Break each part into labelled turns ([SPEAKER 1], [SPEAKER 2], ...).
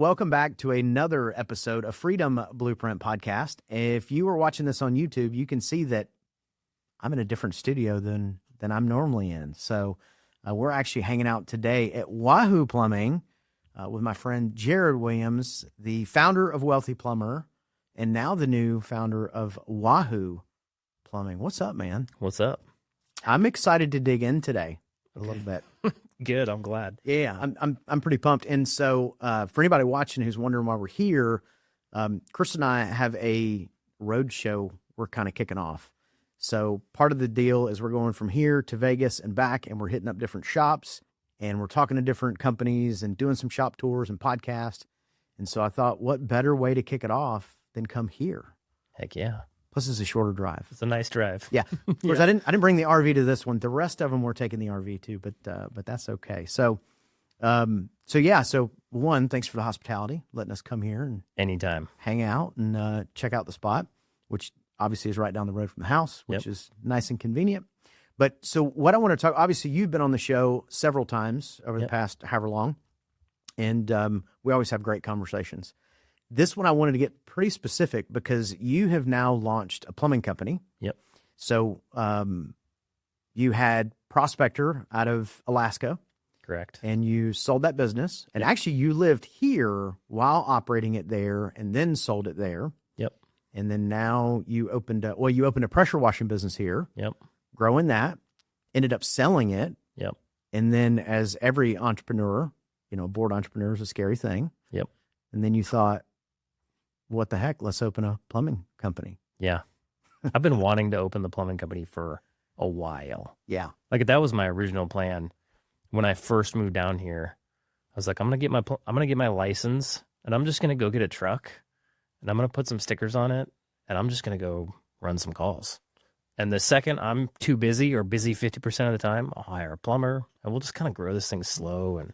[SPEAKER 1] Welcome back to another episode of Freedom Blueprint Podcast. If you are watching this on YouTube, you can see that I'm in a different studio than I'm normally in. So we're actually hanging out today at Wahoo Plumbing with my friend Jered Williams, the founder of Wealthy Plumber, and now the new founder of Wahoo Plumbing. What's up, man?
[SPEAKER 2] What's up?
[SPEAKER 1] I'm excited to dig in today a little bit.
[SPEAKER 2] Good. I'm glad.
[SPEAKER 1] Yeah, I'm pretty pumped. And so for anybody watching who's wondering why we're here, Chris and I have a road show we're kind of kicking off. So part of the deal is we're going from here to Vegas and back, and we're hitting up different shops, and we're talking to different companies and doing some shop tours and podcasts. And so I thought, what better way to kick it off than come here?
[SPEAKER 2] Heck yeah.
[SPEAKER 1] Plus, it's a shorter drive.
[SPEAKER 2] It's a nice drive.
[SPEAKER 1] Yeah. Of course, I didn't bring the RV to this one. The rest of them were taking the RV too, but that's okay. So one, thanks for the hospitality, letting us come here and
[SPEAKER 2] Anytime.
[SPEAKER 1] hang out and check out the spot, which obviously is right down the road from the house, which is nice and convenient. But so what I want to talk, obviously you've been on the show several times over the past however long, and we always have great conversations. This one I wanted to get pretty specific because you have now launched a plumbing company.
[SPEAKER 2] Yep.
[SPEAKER 1] So you had Prospector out of Alaska.
[SPEAKER 2] Correct.
[SPEAKER 1] And you sold that business. And actually you lived here while operating it there and then sold it there.
[SPEAKER 2] Yep.
[SPEAKER 1] And then now you opened a pressure washing business here.
[SPEAKER 2] Yep.
[SPEAKER 1] Growing that, ended up selling it.
[SPEAKER 2] Yep.
[SPEAKER 1] And then as every entrepreneur, a bored entrepreneur is a scary thing.
[SPEAKER 2] Yep.
[SPEAKER 1] And then you thought, what the heck? Let's open a plumbing company.
[SPEAKER 2] Yeah. I've been wanting to open the plumbing company for a while.
[SPEAKER 1] Yeah.
[SPEAKER 2] Like that was my original plan when I first moved down here. I was like, I'm going to get my license and I'm just going to go get a truck and I'm going to put some stickers on it and I'm just going to go run some calls. And the second I'm too busy or busy 50% of the time, I'll hire a plumber and we'll just kind of grow this thing slow and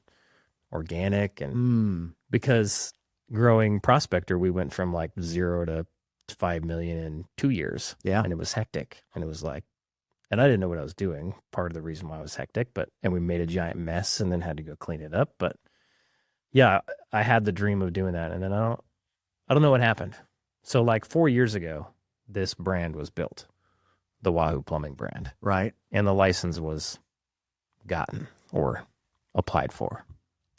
[SPEAKER 2] organic. And because growing Prospector, we went from like 0 to 5 million in 2 years.
[SPEAKER 1] Yeah.
[SPEAKER 2] And it was hectic. And it was like, and I didn't know what I was doing. Part of the reason why it was hectic, and we made a giant mess and then had to go clean it up. But yeah, I had the dream of doing that. And then I don't know what happened. So like 4 years ago, this brand was built, the Wahoo Plumbing brand.
[SPEAKER 1] Right.
[SPEAKER 2] And the license was gotten or applied for.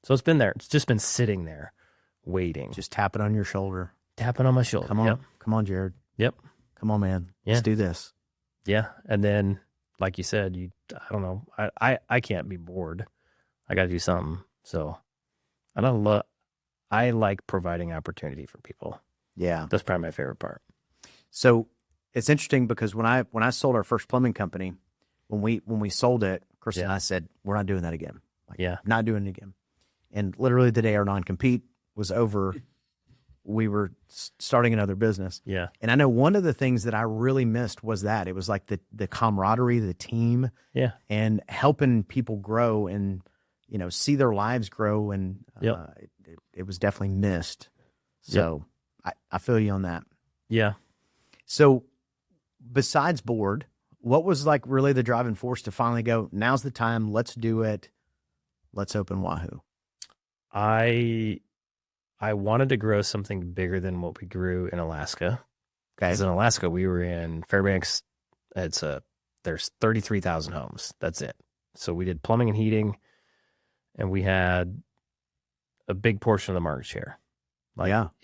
[SPEAKER 2] So it's been there. It's just been sitting there waiting.
[SPEAKER 1] Just tapping on your shoulder.
[SPEAKER 2] Tapping on my shoulder.
[SPEAKER 1] Come on.
[SPEAKER 2] Yep.
[SPEAKER 1] Come on, Jered.
[SPEAKER 2] Yep.
[SPEAKER 1] Come on, man.
[SPEAKER 2] Yeah.
[SPEAKER 1] Let's do this.
[SPEAKER 2] Yeah. And then, like you said, I don't know. I can't be bored. I got to do something. So I like providing opportunity for people.
[SPEAKER 1] Yeah.
[SPEAKER 2] That's probably my favorite part.
[SPEAKER 1] So it's interesting because when I sold our first plumbing company, when we sold it, Chris and I said, we're not doing that again. Not doing it again. And literally the day our non-compete was over, we were starting another business.
[SPEAKER 2] Yeah.
[SPEAKER 1] And I know one of the things that I really missed was that it was like the camaraderie, the team, and helping people grow and, see their lives grow. And it was definitely missed. So I feel you on that.
[SPEAKER 2] Yeah.
[SPEAKER 1] So besides board, what was like really the driving force to finally go, now's the time, let's do it. Let's open Wahoo.
[SPEAKER 2] I wanted to grow something bigger than what we grew in Alaska.
[SPEAKER 1] Okay.
[SPEAKER 2] Because in Alaska, we were in Fairbanks. There's 33,000 homes. That's it. So we did plumbing and heating, and we had a big portion of the market share.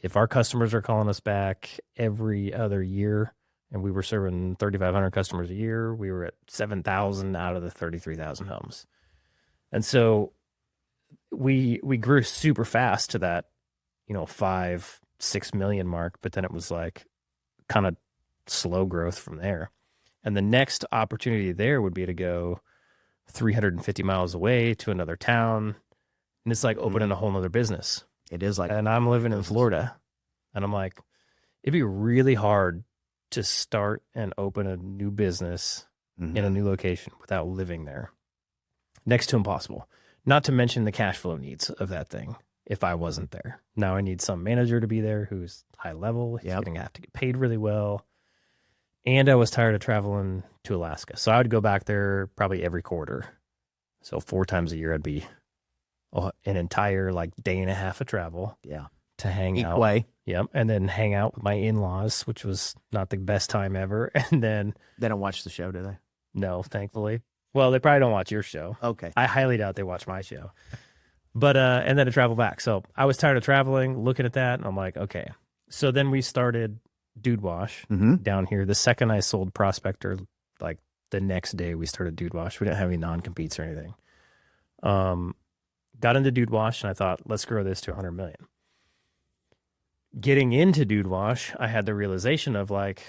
[SPEAKER 2] If our customers are calling us back every other year, and we were serving 3,500 customers a year, we were at 7,000 out of the 33,000 homes. And so we grew super fast to that, 5-6 million mark, but then it was like kind of slow growth from there. And the next opportunity there would be to go 350 miles away to another town. And it's like opening a whole nother business.
[SPEAKER 1] It is like,
[SPEAKER 2] and I'm living in Florida and I'm like, it'd be really hard to start and open a new business in a new location without living there. Next to impossible. Not to mention the cash flow needs of that thing. If I wasn't there, now I need some manager to be there who's high level. He's going to have to get paid really well. And I was tired of traveling to Alaska. So I would go back there probably every quarter. So 4 times a year I'd be an entire like day and a half of travel
[SPEAKER 1] Yeah.
[SPEAKER 2] to hang
[SPEAKER 1] Eat
[SPEAKER 2] out.
[SPEAKER 1] way.
[SPEAKER 2] Yep. And then hang out with my in-laws, which was not the best time ever. And then,
[SPEAKER 1] They don't watch the show, do they?
[SPEAKER 2] no, thankfully. Well, they probably don't watch your show.
[SPEAKER 1] Okay.
[SPEAKER 2] I highly doubt they watch my show. But, and then to travel back. So I was tired of traveling, looking at that, and I'm like, okay. So then we started Dude Wash down here. The second I sold Prospector, like the next day we started Dude Wash. We didn't have any non-competes or anything. Got into Dude Wash, and I thought, let's grow this to 100 million. Getting into Dude Wash, I had the realization of like,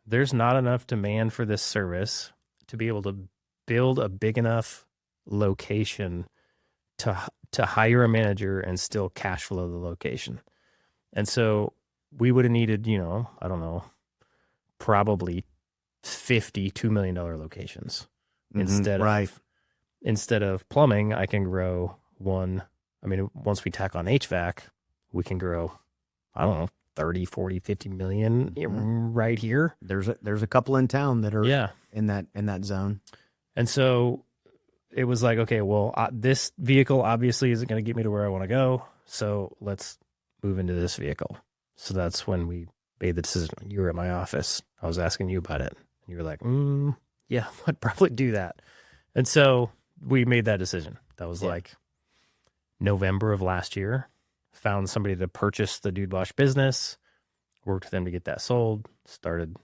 [SPEAKER 2] there's not enough demand for this service to be able to build a big enough location to hire a manager and still cash flow the location. And so we would have needed, I don't know, probably 50 $2 million locations instead of plumbing. I can grow one. I mean, once we tack on HVAC, we can grow, I don't know, 30, 40, 50 million right here.
[SPEAKER 1] There's a couple in town that are in that zone.
[SPEAKER 2] And so it was like, okay, well, this vehicle obviously isn't going to get me to where I want to go. So let's move into this vehicle. So that's when we made the decision. You were at my office. I was asking you about it. And you were like, yeah, I'd probably do that. And so we made that decision. That was like November of last year. Found somebody to purchase the Dude Wash business, worked with them to get that sold, started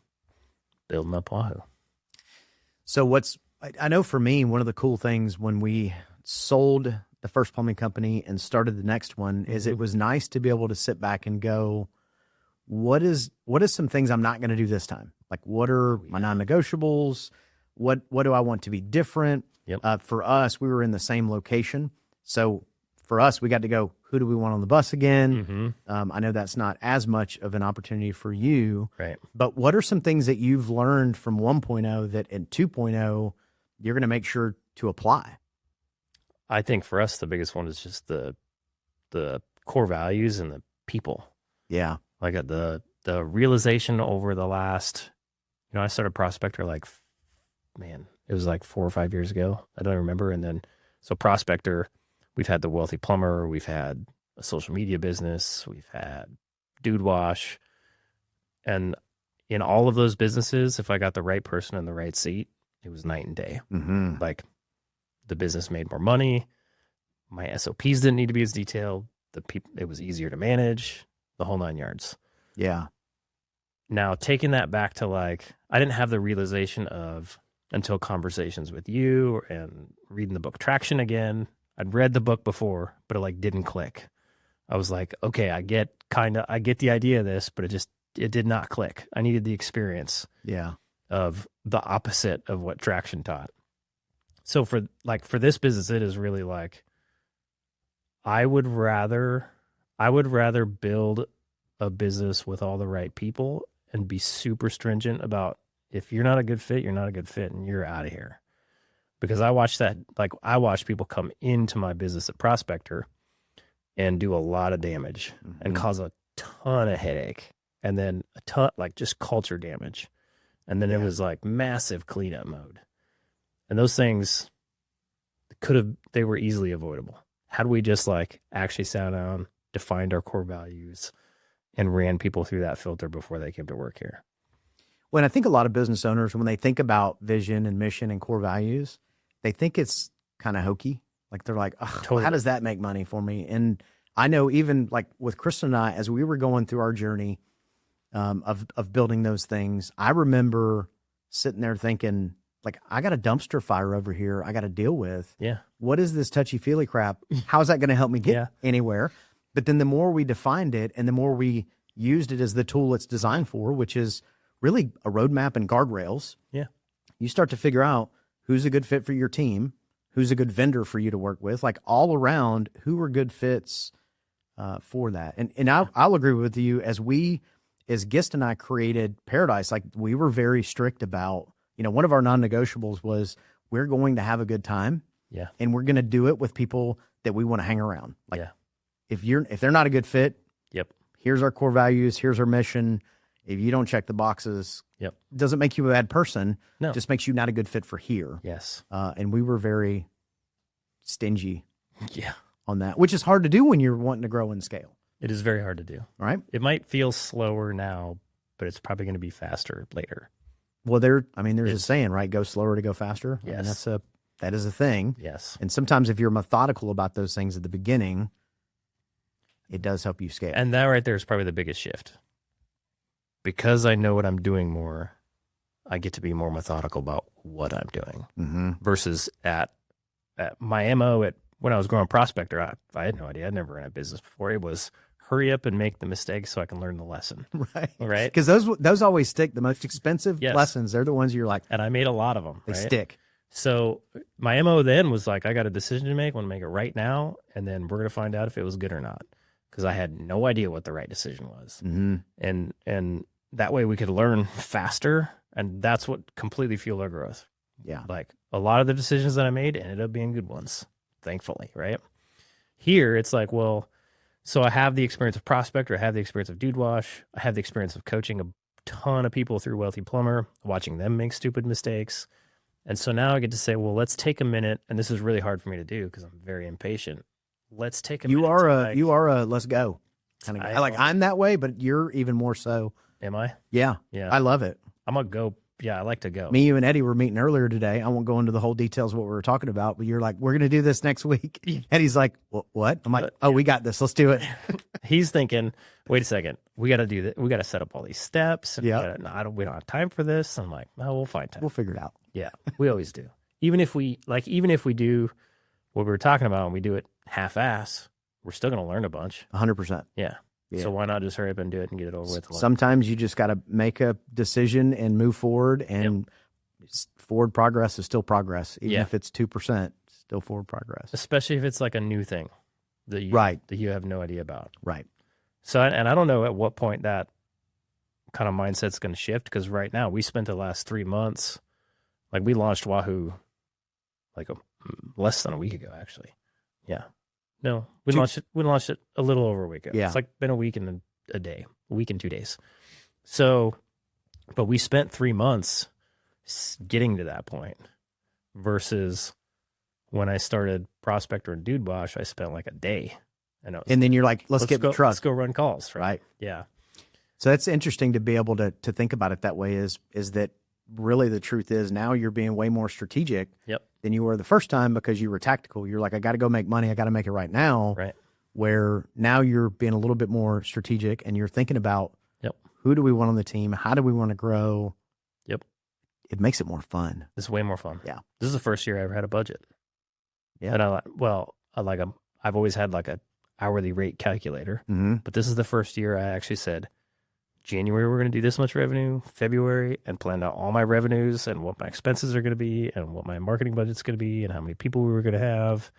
[SPEAKER 2] building up Wahoo.
[SPEAKER 1] So I know for me, one of the cool things when we sold the first plumbing company and started the next one is it was nice to be able to sit back and go, what is some things I'm not going to do this time? Like, what are my non-negotiables? What do I want to be different?
[SPEAKER 2] Yep.
[SPEAKER 1] For us, we were in the same location. So for us, we got to go, who do we want on the bus again? I know that's not as much of an opportunity for you.
[SPEAKER 2] Right.
[SPEAKER 1] But what are some things that you've learned from 1.0 that in 2.0 you're going to make sure to apply?
[SPEAKER 2] I think for us, the biggest one is just the core values and the people.
[SPEAKER 1] Yeah.
[SPEAKER 2] Like the realization over the last, I started Prospector it was like 4 or 5 years ago. I don't remember. And then, so Prospector, we've had the Wealthy Plumber, we've had a social media business, we've had Dude Wash. And in all of those businesses, if I got the right person in the right seat, it was night and day. Like the business made more money. My SOPs didn't need to be as detailed. It was easier to manage, the whole 9 yards.
[SPEAKER 1] Yeah.
[SPEAKER 2] Now, taking that back to I didn't have the realization until conversations with you and reading the book Traction again. I'd read the book before, but it didn't click. I was like, okay, I get the idea of this, but it did not click. I needed the experience of the opposite of what Traction taught. So for this business, it is really I would rather build a business with all the right people and be super stringent about, if you're not a good fit, you're not a good fit and you're out of here. Because I watch people come into my business at Prospector and do a lot of damage and cause a ton of headache, and then a ton, just culture damage. And then it was massive cleanup mode. And those things they were easily avoidable. Had we just actually sat down, defined our core values, and ran people through that filter before they came to work here.
[SPEAKER 1] When I think a lot of business owners, when they think about vision and mission and core values, they think it's kind of hokey. They're like, totally. How does that make money for me? And I know even with Kristen and I, as we were going through our journey of building those things, I remember sitting there thinking, I got a dumpster fire over here I got to deal with.
[SPEAKER 2] Yeah.
[SPEAKER 1] What is this touchy-feely crap? How is that going to help me get anywhere? But then the more we defined it and the more we used it as the tool it's designed for, which is really a roadmap and guardrails. Yeah. You start to figure out who's a good fit for your team, who's a good vendor for you to work with, all around, who are good fits for that. And I'll agree with you, as Gist and I created Paradise, we were very strict about, one of our non-negotiables was we're going to have a good time. Yeah. And we're going to do it with people that we want to hang around. If they're not a good fit, here's our core values, here's our mission. If you don't check the boxes, it doesn't make you a bad person. No. Just makes you not a good fit for here.
[SPEAKER 2] Yes.
[SPEAKER 1] And we were very stingy on that, which is hard to do when you're wanting to grow and scale,
[SPEAKER 2] It is very hard to do.
[SPEAKER 1] right?
[SPEAKER 2] It might feel slower now, but it's probably going to be faster later.
[SPEAKER 1] Well, there's a saying, right? Go slower to go faster. I mean,
[SPEAKER 2] Yes.
[SPEAKER 1] that is a thing.
[SPEAKER 2] Yes.
[SPEAKER 1] And sometimes if you're methodical about those things at the beginning, it does help you scale.
[SPEAKER 2] And that right there is probably the biggest shift. Because I know what I'm doing more, I get to be more methodical about what I'm doing.
[SPEAKER 1] Mm-hmm.
[SPEAKER 2] Versus at my MO when I was growing Prospector, I had no idea. I'd never ran a business before. It was hurry up and make the mistakes so I can learn the lesson.
[SPEAKER 1] Right.
[SPEAKER 2] Right.
[SPEAKER 1] Because those always stick. The most expensive
[SPEAKER 2] Yes.
[SPEAKER 1] lessons, they're the ones you're like,
[SPEAKER 2] And I made a lot of them.
[SPEAKER 1] they
[SPEAKER 2] right?
[SPEAKER 1] stick.
[SPEAKER 2] So my MO then was like, I got a decision to make. I want to make it right now. And then we're going to find out if it was good or not. Because I had no idea what the right decision was.
[SPEAKER 1] Mm-hmm.
[SPEAKER 2] And that way we could learn faster. And that's what completely fueled our growth.
[SPEAKER 1] Yeah.
[SPEAKER 2] Like a lot of the decisions that I made ended up being good ones, thankfully, right? Here, it's like, well, so I have the experience of Prospector, I have the experience of Dude Wash, I have the experience of coaching a ton of people through Wealthy Plumber, watching them make stupid mistakes. And so now I get to say, well, let's take a minute, and this is really hard for me to do because I'm very impatient. Let's take a minute.
[SPEAKER 1] You are a let's go kind of guy. I'm that way, but you're even more so.
[SPEAKER 2] Am I?
[SPEAKER 1] Yeah.
[SPEAKER 2] Yeah.
[SPEAKER 1] I love it.
[SPEAKER 2] I'm going to go. Yeah, I like to go.
[SPEAKER 1] Me, you, and Eddie were meeting earlier today. I won't go into the whole details of what we were talking about, but you're like, we're going to do this next week. Eddie's like, what? I'm like, oh, we got this. Let's do it.
[SPEAKER 2] He's thinking, wait a second, we got to do that. We got to set up all these steps. And
[SPEAKER 1] Yeah.
[SPEAKER 2] we don't have time for this. I'm like, no, we'll find time.
[SPEAKER 1] We'll figure it out.
[SPEAKER 2] Yeah, we always do. Even if we do what we were talking about and we do it half-ass, we're still going to learn a bunch.
[SPEAKER 1] 100%.
[SPEAKER 2] Yeah.
[SPEAKER 1] Yeah.
[SPEAKER 2] So why not just hurry up and do it and get it over with?
[SPEAKER 1] Sometimes you just got to make a decision and move forward, and forward progress is still progress. Even if it's 2%, still forward progress.
[SPEAKER 2] Especially if it's like a new thing that you have no idea about.
[SPEAKER 1] Right.
[SPEAKER 2] So, and I don't know at what point that kind of mindset's going to shift, because right now we spent the last 3 months, like we launched Wahoo like less than a week ago, actually. Yeah. No, we launched it a little over a week ago.
[SPEAKER 1] Yeah.
[SPEAKER 2] It's like been a week and a day, a week and 2 days. So, but we spent 3 months getting to that point versus when I started Prospector and Dude Wash, I spent like a day. And
[SPEAKER 1] then you're like, let's get the truck.
[SPEAKER 2] Let's go run calls.
[SPEAKER 1] Right.
[SPEAKER 2] Yeah.
[SPEAKER 1] So that's interesting to be able to think about it that way is that really the truth is now you're being way more strategic than you were the first time because you were tactical. You're like, I got to go make money. I got to make it right now.
[SPEAKER 2] Right.
[SPEAKER 1] Where now you're being a little bit more strategic and you're thinking about who do we want on the team? How do we want to grow?
[SPEAKER 2] Yep.
[SPEAKER 1] It makes it more fun.
[SPEAKER 2] It's way more fun.
[SPEAKER 1] Yeah.
[SPEAKER 2] This is the first year I ever had a budget.
[SPEAKER 1] Yeah.
[SPEAKER 2] And I've always had like a hourly rate calculator, but this is the first year I actually said, January, we're going to do this much revenue, February, and planned out all my revenues and what my expenses are going to be and what my marketing budget's going to be and how many people we were going to have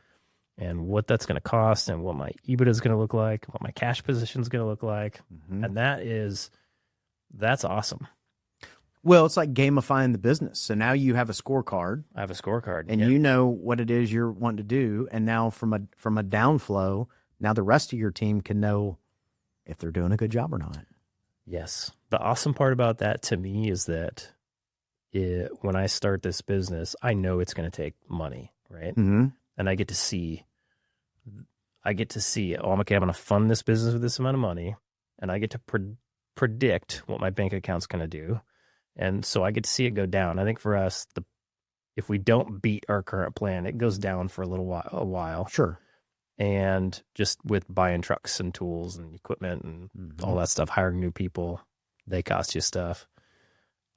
[SPEAKER 2] and what that's going to cost and what my EBITDA is going to look like, what my cash position is going to look like. And that's awesome.
[SPEAKER 1] Well, it's like gamifying the business. So now you have a scorecard.
[SPEAKER 2] I have a scorecard.
[SPEAKER 1] And you know what it is you're wanting to do. And now from a downflow, now the rest of your team can know if they're doing a good job or not.
[SPEAKER 2] Yes. The awesome part about that to me is that when I start this business, I know it's going to take money, right?
[SPEAKER 1] Mm-hmm.
[SPEAKER 2] And I get to see, oh, I'm going to fund this business with this amount of money. And I get to predict what my bank account's going to do. And so I get to see it go down. I think for us, if we don't beat our current plan, it goes down for a while.
[SPEAKER 1] Sure.
[SPEAKER 2] And just with buying trucks and tools and equipment and all that stuff, hiring new people, they cost you stuff.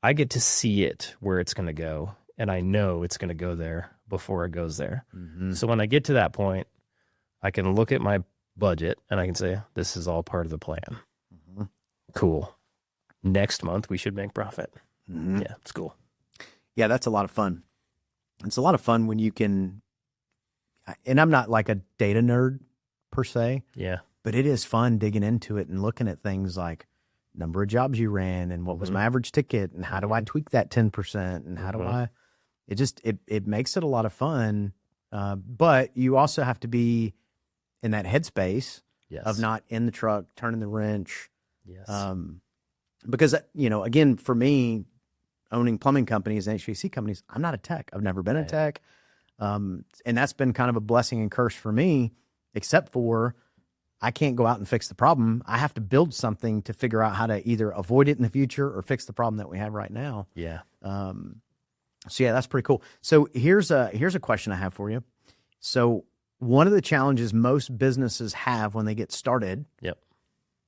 [SPEAKER 2] I get to see it where it's going to go. And I know it's going to go there before it goes there. So when I get to that point, I can look at my budget and I can say, this is all part of the plan. Cool. Next month, we should make profit. Yeah, it's cool.
[SPEAKER 1] Yeah, that's a lot of fun. It's a lot of fun when you can, and I'm not like a data nerd per se.
[SPEAKER 2] Yeah.
[SPEAKER 1] But it is fun digging into it and looking at things like number of jobs you ran and what was my average ticket and how do I tweak that 10% and how do I, it makes it a lot of fun. But you also have to be in that headspace of not in the truck, turning the wrench.
[SPEAKER 2] Yes.
[SPEAKER 1] Because, again, for me, owning plumbing companies and HVAC companies, I'm not a tech. I've never been a tech. And that's been kind of a blessing and curse for me except for I can't go out and fix the problem. I have to build something to figure out how to either avoid it in the future or fix the problem that we have right now.
[SPEAKER 2] Yeah.
[SPEAKER 1] So yeah, that's pretty cool. So here's a question I have for you. So one of the challenges most businesses have when they get started
[SPEAKER 2] Yep.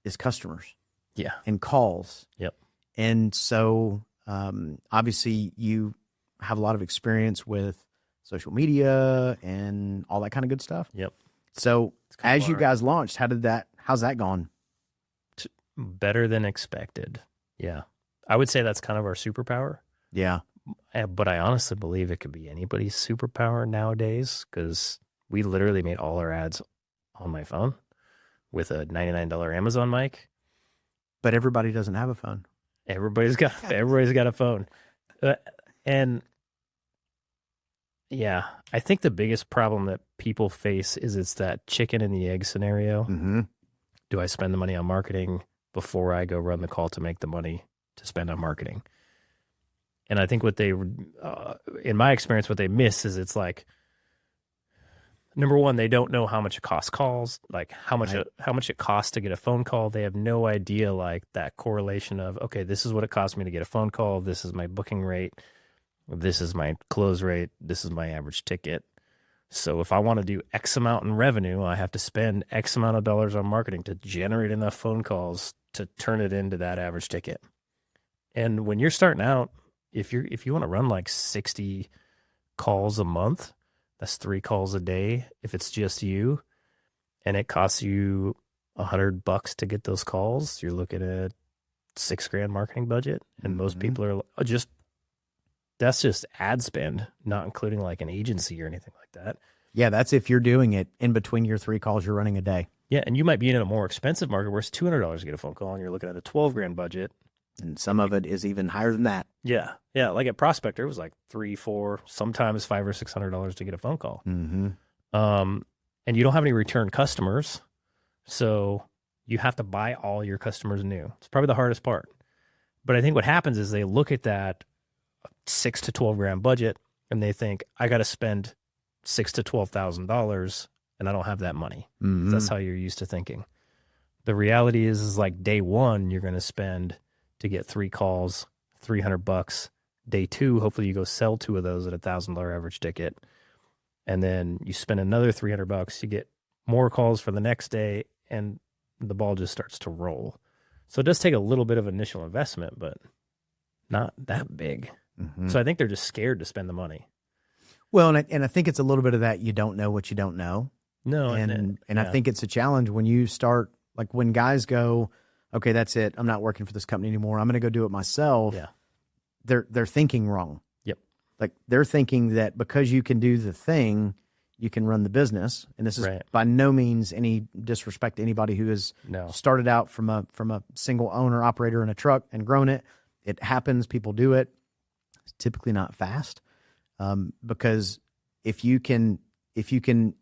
[SPEAKER 1] is customers
[SPEAKER 2] Yeah.
[SPEAKER 1] and calls.
[SPEAKER 2] Yep.
[SPEAKER 1] And so obviously you have a lot of experience with social media and all that kind of good stuff.
[SPEAKER 2] Yep.
[SPEAKER 1] So as you
[SPEAKER 2] hard.
[SPEAKER 1] guys launched, how's that gone?
[SPEAKER 2] Better than expected. Yeah. I would say that's kind of our superpower.
[SPEAKER 1] Yeah.
[SPEAKER 2] But I honestly believe it could be anybody's superpower nowadays, because we literally made all our ads on my phone with a $99 Amazon mic.
[SPEAKER 1] But everybody doesn't have a phone.
[SPEAKER 2] Everybody's got a phone. And yeah, I think the biggest problem that people face is it's that chicken and the egg scenario.
[SPEAKER 1] Mm-hmm.
[SPEAKER 2] Do I spend the money on marketing before I go run the call to make the money to spend on marketing? And I think what they, in my experience, what they miss is it's like, number one, they don't know how much it costs calls, like how much it costs to get a phone call. They have no idea, like, that correlation of, okay, this is what it costs me to get a phone call. This is my booking rate. This is my close rate. This is my average ticket. So if I want to do X amount in revenue, I have to spend X amount of dollars on marketing to generate enough phone calls to turn it into that average ticket. And when you're starting out, if you want to run like 60 calls a month, that's 3 calls a day. If it's just you, and it costs you $100 to get those calls, you're looking at $6,000 marketing budget. And most people are just, that's just ad spend, not including like an agency or anything like that.
[SPEAKER 1] Yeah, that's if you're doing it in between your 3 calls you're running a day.
[SPEAKER 2] Yeah, and you might be in a more expensive market where it's $200 to get a phone call, and you're looking at a $12,000 budget.
[SPEAKER 1] And some of it is even higher than that.
[SPEAKER 2] Yeah. Like at Prospector, it was like $300, $400, sometimes $500 or $600 to get a phone call.
[SPEAKER 1] Mm-hmm.
[SPEAKER 2] And you don't have any return customers, so you have to buy all your customers new. It's probably the hardest part. But I think what happens is they look at that $6,000 to $12,000 budget, and they think, I got to spend $6,000 to $12,000, and I don't have that money.
[SPEAKER 1] Mm-hmm.
[SPEAKER 2] That's how you're used to thinking. The reality is like day one, you're going to spend to get 3 calls, $300. Day 2, hopefully you go sell 2 of those at $1,000 average ticket. And then you spend another $300, you get more calls for the next day, and the ball just starts to roll. So it does take a little bit of initial investment, but not that big.
[SPEAKER 1] Mm-hmm.
[SPEAKER 2] So I think they're just scared to spend the money.
[SPEAKER 1] Well, and I think it's a little bit of that, you don't know what you don't know.
[SPEAKER 2] No.
[SPEAKER 1] And I think it's a challenge when you start, like when guys go, okay, that's it, I'm not working for this company anymore, I'm going to go do it myself.
[SPEAKER 2] Yeah.
[SPEAKER 1] They're thinking wrong.
[SPEAKER 2] Yep.
[SPEAKER 1] Like they're thinking that because you can do the thing, you can run the business. And this is by no means any disrespect to anybody who has started out from a single owner operator in a truck and grown it. It happens. People do it. It's typically not fast, because if you can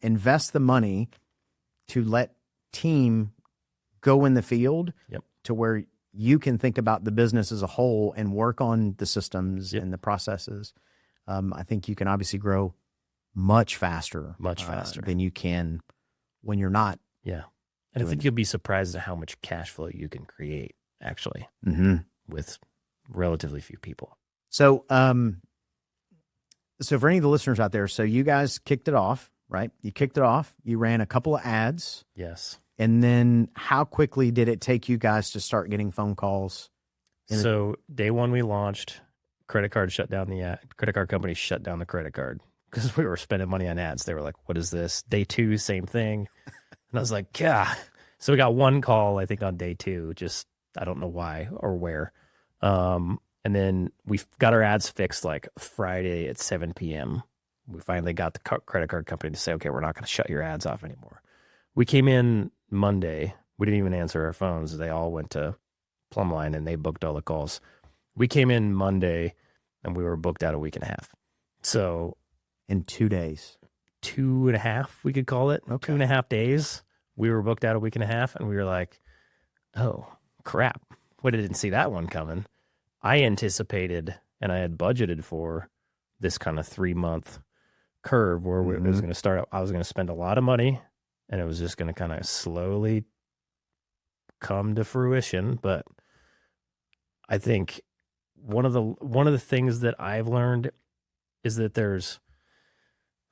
[SPEAKER 1] invest the money to let team go in the field to where you can think about the business as a whole and work on the systems and the processes, I think you can obviously grow much faster than you can when you're not.
[SPEAKER 2] Yeah. And I think you'll be surprised at how much cash flow you can create, actually, with relatively few people.
[SPEAKER 1] So, so for any of the listeners out there, so you guys kicked it off, right? You kicked it off. You ran a couple of ads.
[SPEAKER 2] Yes.
[SPEAKER 1] And then how quickly did it take you guys to start getting phone calls?
[SPEAKER 2] So day 1 we launched, credit card company shut down the credit card because we were spending money on ads. They were like, what is this? Day 2, same thing. And I was like, yeah. So we got 1 call, I think, on day 2, just, I don't know why or where. And then we got our ads fixed like Friday at 7 p.m. We finally got the credit card company to say, okay, we're not going to shut your ads off anymore. We came in Monday. We didn't even answer our phones. They all went to Plumline and they booked all the calls. We came in Monday and we were booked out a week and a half. So
[SPEAKER 1] in 2 days,
[SPEAKER 2] 2.5, we could call it. Okay. 2.5 days. We were booked out a week and a half, and we were like, oh, crap. We didn't see that one coming. I anticipated and I had budgeted for this kind of 3-month curve where it was going to start out. I was going to spend a lot of money and it was just going to kind of slowly come to fruition. But I think one of the things that I've learned is that there's,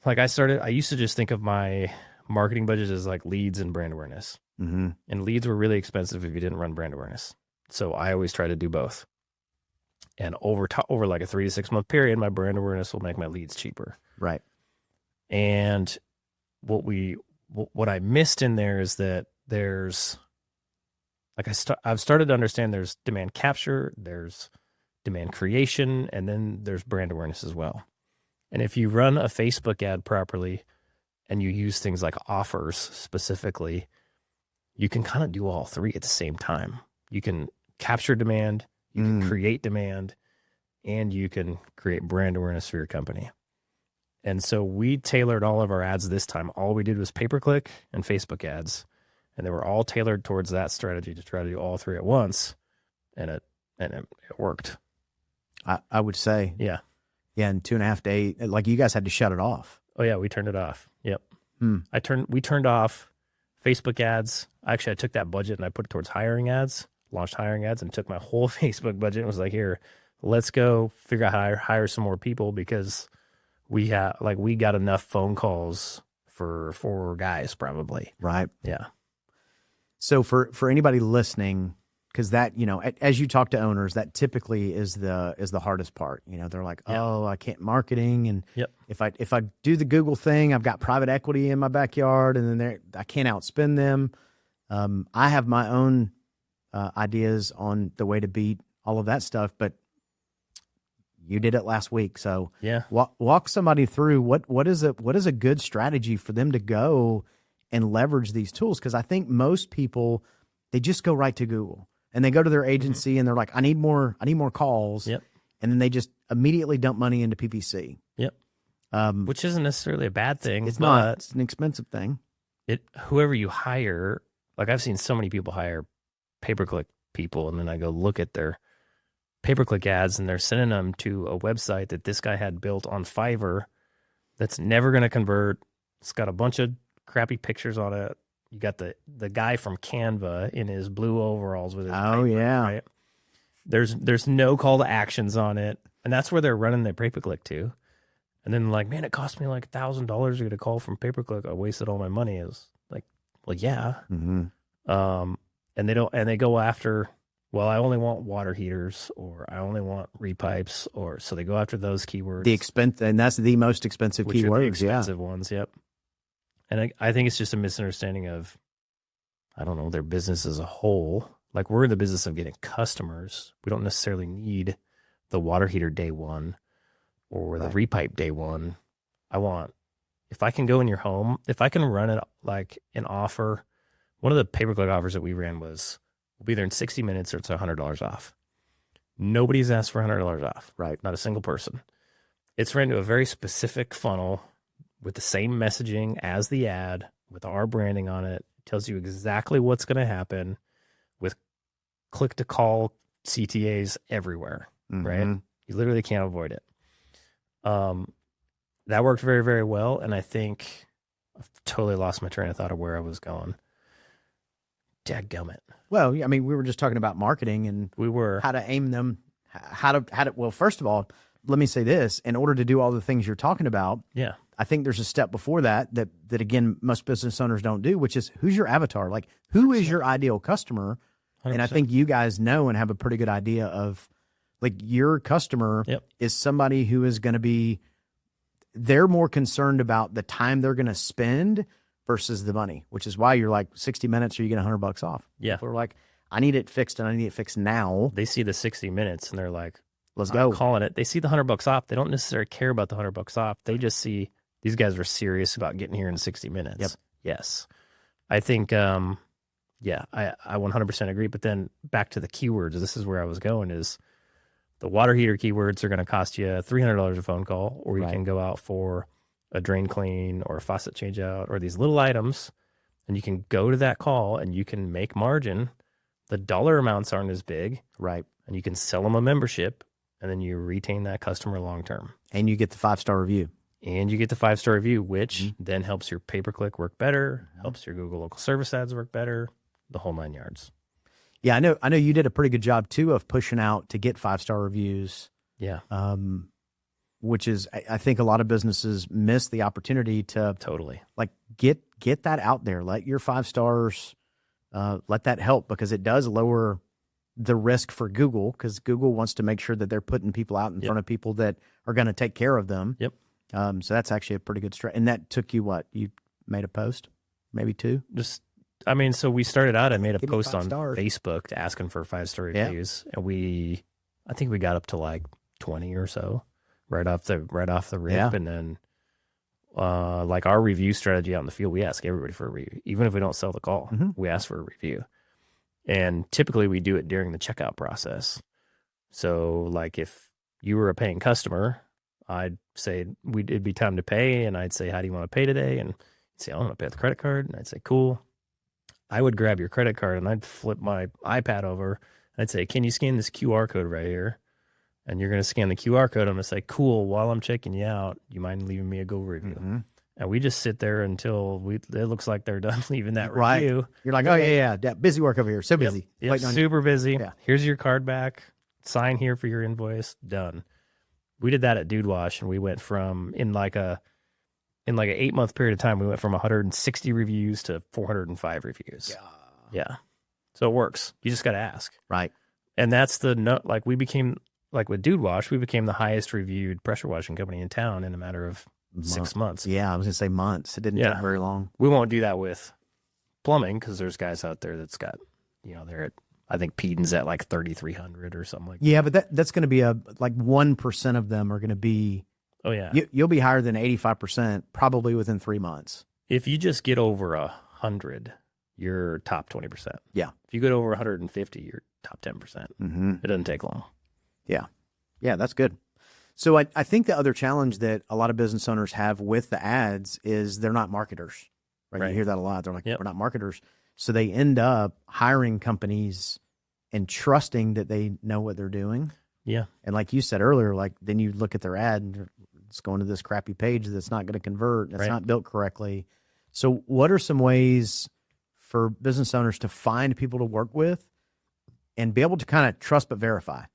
[SPEAKER 2] like, I used to just think of my marketing budget as like leads and brand awareness.
[SPEAKER 1] Mm-hmm.
[SPEAKER 2] And leads were really expensive if you didn't run brand awareness. So I always try to do both. And over like a 3 to 6 month period, my brand awareness will make my leads cheaper.
[SPEAKER 1] Right.
[SPEAKER 2] And what I missed in there is that there's, like, I've started to understand there's demand capture, there's demand creation, and then there's brand awareness as well. And if you run a Facebook ad properly and you use things like offers specifically, you can kind of do all three at the same time. You can capture demand, you can create demand, and you can create brand awareness for your company. And so we tailored all of our ads this time. All we did was pay-per-click and Facebook ads. And they were all tailored towards that strategy to try to do all three at once. And it worked.
[SPEAKER 1] I would say.
[SPEAKER 2] Yeah.
[SPEAKER 1] Yeah, in 2.5 days, like, you guys had to shut it off.
[SPEAKER 2] Oh yeah, we turned it off. Yep. We turned off Facebook ads. Actually, I took that budget and I put it towards hiring ads, launched hiring ads, and took my whole Facebook budget and was like, here, let's go figure out how to hire some more people, because we got enough phone calls for 4 guys probably.
[SPEAKER 1] Right.
[SPEAKER 2] Yeah.
[SPEAKER 1] So for anybody listening, because that, as you talk to owners, that typically is the hardest part. They're like, oh, I can't marketing, and if I do the Google thing, I've got private equity in my backyard, and then I can't outspend them. I have my own ideas on the way to beat all of that stuff, but you did it last week, so
[SPEAKER 2] yeah.
[SPEAKER 1] Walk somebody through what is a good strategy for them to go and leverage these tools, because I think most people, they just go right to Google and they go to their agency and they're like, I need more calls.
[SPEAKER 2] Yep.
[SPEAKER 1] And then they just immediately dump money into PPC.
[SPEAKER 2] Yep. Which isn't necessarily a bad thing.
[SPEAKER 1] It's not. It's an expensive thing.
[SPEAKER 2] Whoever you hire, like, I've seen so many people hire pay-per-click people, and then I go look at their pay-per-click ads and they're sending them to a website that this guy had built on Fiverr that's never going to convert. It's got a bunch of crappy pictures on it. You got the guy from Canva in his blue overalls with his paper, right? There's no call to actions on it, and that's where they're running their pay-per-click to. And then, like, man, it cost me like $1,000 to get a call from pay-per-click. I wasted all my money. It was like, well, yeah.
[SPEAKER 1] Mm-hmm.
[SPEAKER 2] And they go after, well, I only want water heaters, or I only want repipes, or so they go after those keywords.
[SPEAKER 1] And that's the most expensive
[SPEAKER 2] which
[SPEAKER 1] keywords.
[SPEAKER 2] Are the expensive ones, yep. And I think it's just a misunderstanding of, I don't know, their business as a whole. Like, we're in the business of getting customers. We don't necessarily need the water heater day one or the repipe day one. If I can go in your home, if I can run it like an offer, one of the pay-per-click offers that we ran was, we'll be there in 60 minutes or it's $100 off. Nobody's asked for $100 off.
[SPEAKER 1] Right.
[SPEAKER 2] Not a single person. It's ran to a very specific funnel with the same messaging as the ad, with our branding on it. It tells you exactly what's going to happen, with click-to-call CTAs everywhere, right? You literally can't avoid it. That worked very, very well, and I think I've totally lost my train of thought of where I was going. Dadgummit.
[SPEAKER 1] Well, I mean, we were just talking about marketing, and
[SPEAKER 2] we were
[SPEAKER 1] how to aim them, how to. Well, first of all, let me say this: in order to do all the things you're talking about,
[SPEAKER 2] yeah,
[SPEAKER 1] I think there's a step before that again, most business owners don't do, which is, who's your avatar? Like, who is your ideal customer? 100%. And I think you guys know and have a pretty good idea of, like, your customer is somebody who is going to be, they're more concerned about the time they're going to spend versus the money, which is why you're like 60 minutes or you get $100 off.
[SPEAKER 2] Yeah.
[SPEAKER 1] People are like, I need it fixed and I need it fixed now.
[SPEAKER 2] They see the 60 minutes and they're like,
[SPEAKER 1] let's go.
[SPEAKER 2] I'm calling it. They see the $100 off. They don't necessarily care about the $100 off. They just see these guys are serious about getting here in 60 minutes.
[SPEAKER 1] Yep.
[SPEAKER 2] Yes. I think, I 100% agree. But then back to the keywords, this is where I was going, is the water heater keywords are going to cost you $300 a phone call, or you can go out for a drain clean or a faucet change out, or these little items, and you can go to that call and you can make margin. The dollar amounts aren't as big.
[SPEAKER 1] Right.
[SPEAKER 2] And you can sell them a membership, and then you retain that customer long term.
[SPEAKER 1] And you get the 5-star review.
[SPEAKER 2] and you get the 5-star review, which then helps your pay-per-click work better, helps your Google local service ads work better, the whole 9 yards.
[SPEAKER 1] Yeah, I know you did a pretty good job too of pushing out to get 5-star reviews.
[SPEAKER 2] Yeah.
[SPEAKER 1] Which is, I think a lot of businesses miss the opportunity to
[SPEAKER 2] Totally.
[SPEAKER 1] like get that out there. Let your 5 stars, let that help, because it does lower the risk for Google, because Google wants to make sure that they're putting people out in front of people that are going to take care of them.
[SPEAKER 2] Yep.
[SPEAKER 1] So that's actually a pretty good strat. And that took you what? You made a post, maybe 2?
[SPEAKER 2] So we started out, I made a
[SPEAKER 1] Give me
[SPEAKER 2] post
[SPEAKER 1] 5
[SPEAKER 2] on
[SPEAKER 1] stars.
[SPEAKER 2] Facebook asking for 5-star reviews, and I think we got up to like 20 or so right off the rip.
[SPEAKER 1] Yeah.
[SPEAKER 2] And then like our review strategy out in the field, we ask everybody for a review. Even if we don't sell the call, we ask for a review. And typically we do it during the checkout process. So like if you were a paying customer, I'd say it'd be time to pay, and I'd say, how do you want to pay today? And you'd say, I want to pay with a credit card. And I'd say, cool. I would grab your credit card and I'd flip my iPad over. And I'd say, can you scan this QR code right here? And you're going to scan the QR code. I'm going to say, cool, while I'm checking you out, you mind leaving me a Google review? And we just sit there until it looks like they're done leaving that review.
[SPEAKER 1] You're like, oh, yeah, busy work over here. So busy.
[SPEAKER 2] Yep,
[SPEAKER 1] On
[SPEAKER 2] super busy.
[SPEAKER 1] Yeah.
[SPEAKER 2] Here's your card back. Sign here for your invoice. Done. We did that at Dude Wash, and we went from, in like an 8-month period of time, we went from 160 reviews to 405 reviews. Yeah. So it works. You just got to ask.
[SPEAKER 1] Right.
[SPEAKER 2] And that's we became, like with Dude Wash, we became the highest reviewed pressure washing company in town in a matter of 6 months.
[SPEAKER 1] Yeah, I was going to say months. It didn't take very long.
[SPEAKER 2] We won't do that with plumbing, because there's guys out there that's got, they're at, I think Peden's at like 3,300 or something like that.
[SPEAKER 1] Yeah, but that's going to be like 1% of them are going to be.
[SPEAKER 2] Oh, yeah.
[SPEAKER 1] You'll be higher than 85% probably within 3 months.
[SPEAKER 2] If you just get over 100, you're top 20%.
[SPEAKER 1] Yeah.
[SPEAKER 2] If you get over 150, you're top 10%.
[SPEAKER 1] Mm-hmm.
[SPEAKER 2] It doesn't take long.
[SPEAKER 1] Yeah. Yeah, that's good. So I think the other challenge that a lot of business owners have with the ads is they're not marketers, right? You hear that a lot. They're like, we're not marketers. So they end up hiring companies and trusting that they know what they're doing.
[SPEAKER 2] Yeah.
[SPEAKER 1] And like you said earlier, like then you look at their ad and it's going to this crappy page that's not going to convert. That's not built correctly. So what are some ways for business owners to find people to work with and be able to kind of trust but verify?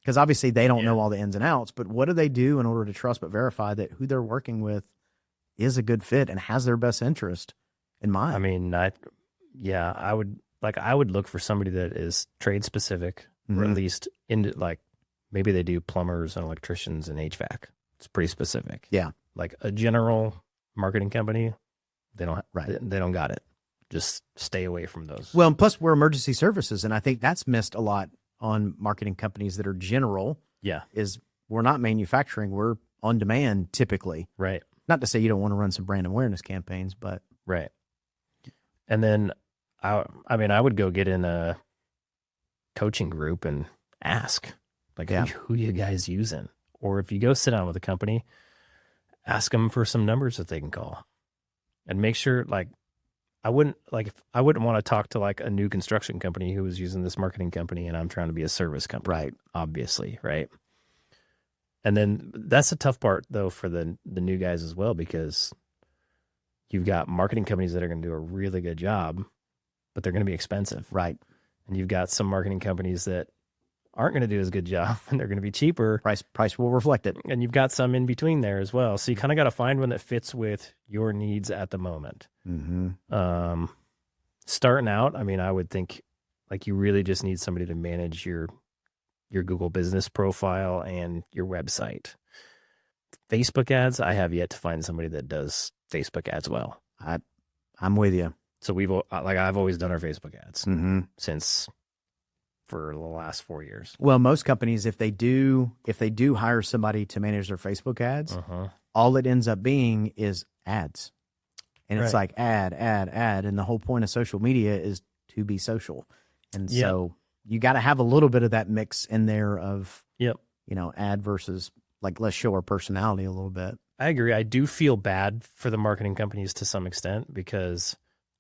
[SPEAKER 1] Because obviously they don't know all the ins and outs, but what do they do in order to trust but verify that who they're working with is a good fit and has their best interest in mind?
[SPEAKER 2] I mean, I would look for somebody that is trade specific, or at least into like maybe they do plumbers and electricians and HVAC. It's pretty specific.
[SPEAKER 1] Yeah.
[SPEAKER 2] Like a general marketing company, they don't got it. Just stay away from those.
[SPEAKER 1] Well, and plus we're emergency services, and I think that's missed a lot on marketing companies that are general.
[SPEAKER 2] Yeah.
[SPEAKER 1] Is we're not manufacturing, we're on demand typically.
[SPEAKER 2] Right.
[SPEAKER 1] Not to say you don't want to run some brand awareness campaigns, but
[SPEAKER 2] right. And then I would go get in a coaching group and ask, like, who you guys using? Or if you go sit down with a company, ask them for some numbers that they can call, and make sure, like, I wouldn't want to talk to like a new construction company who was using this marketing company, and I'm trying to be a service company.
[SPEAKER 1] Right.
[SPEAKER 2] Obviously. Right. And then that's the tough part though for the new guys as well, because you've got marketing companies that are going to do a really good job, but they're going to be expensive.
[SPEAKER 1] Right.
[SPEAKER 2] And you've got some marketing companies that aren't going to do as good job, and they're going to be cheaper.
[SPEAKER 1] Price will reflect it.
[SPEAKER 2] And you've got some in between there as well. So you kind of got to find one that fits with your needs at the moment.
[SPEAKER 1] Mm-hmm.
[SPEAKER 2] Starting out, I mean, I would think like you really just need somebody to manage your Google business profile and your website. Facebook ads, I have yet to find somebody that does Facebook ads well.
[SPEAKER 1] I'm with you.
[SPEAKER 2] So I've always done our Facebook ads since for the last 4 years.
[SPEAKER 1] Well, most companies, if they do hire somebody to manage their Facebook ads, all it ends up being is ads. And it's like ad. And the whole point of social media is to be social. And so you got to have a little bit of that mix in there of, ad versus like, let's show our personality a little bit.
[SPEAKER 2] I agree. I do feel bad for the marketing companies to some extent, because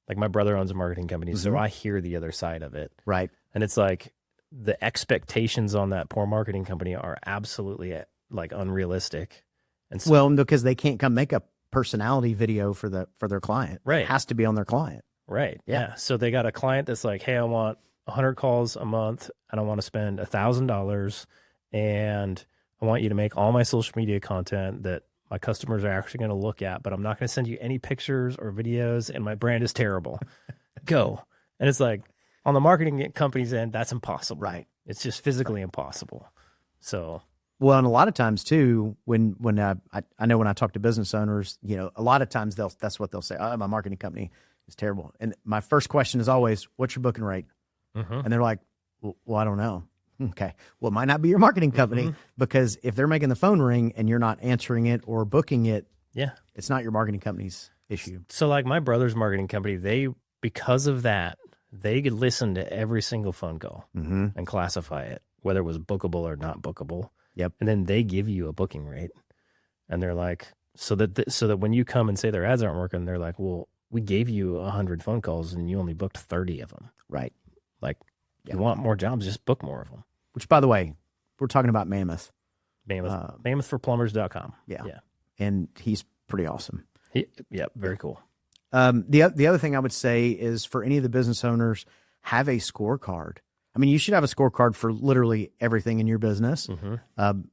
[SPEAKER 2] like my brother owns a marketing company. So I hear the other side of it.
[SPEAKER 1] Right.
[SPEAKER 2] And it's like the expectations on that poor marketing company are absolutely like unrealistic. And so,
[SPEAKER 1] Well, because they can't come make a personality video for their client.
[SPEAKER 2] Right.
[SPEAKER 1] It has to be on their client.
[SPEAKER 2] right. Yeah. So they got a client that's like, hey, I want 100 calls a month and I want to spend $1,000 and I want you to make all my social media content that my customers are actually going to look at, but I'm not going to send you any pictures or videos and my brand is terrible. Go. And it's like on the marketing company's end, that's impossible.
[SPEAKER 1] Right.
[SPEAKER 2] It's just physically impossible. So,
[SPEAKER 1] Well, and a lot of times too, when I know when I talk to business owners, a lot of times that's what they'll say. Oh, my marketing company is terrible. And my first question is always, what's your booking rate? And they're like, well, I don't know. Okay. Well, it might not be your marketing company because if they're making the phone ring and you're not answering it or booking it,
[SPEAKER 2] yeah,
[SPEAKER 1] it's not your marketing company's issue.
[SPEAKER 2] So like my brother's marketing company, because of that, they could listen to every single phone call and classify it, whether it was bookable or not bookable.
[SPEAKER 1] Yep.
[SPEAKER 2] And then they give you a booking rate. And they're like, so that when you come and say their ads aren't working, they're like, well, we gave you 100 phone calls and you only booked 30 of them.
[SPEAKER 1] Right.
[SPEAKER 2] Like, you want more jobs, just book more of them.
[SPEAKER 1] Which, by the way, we're talking about Mammoth.
[SPEAKER 2] Mammothforplumbers.com.
[SPEAKER 1] Yeah.
[SPEAKER 2] Yeah.
[SPEAKER 1] And he's pretty awesome.
[SPEAKER 2] Yeah. Very cool.
[SPEAKER 1] The other thing I would say is for any of the business owners, have a scorecard. I mean, you should have a scorecard for literally everything in your business.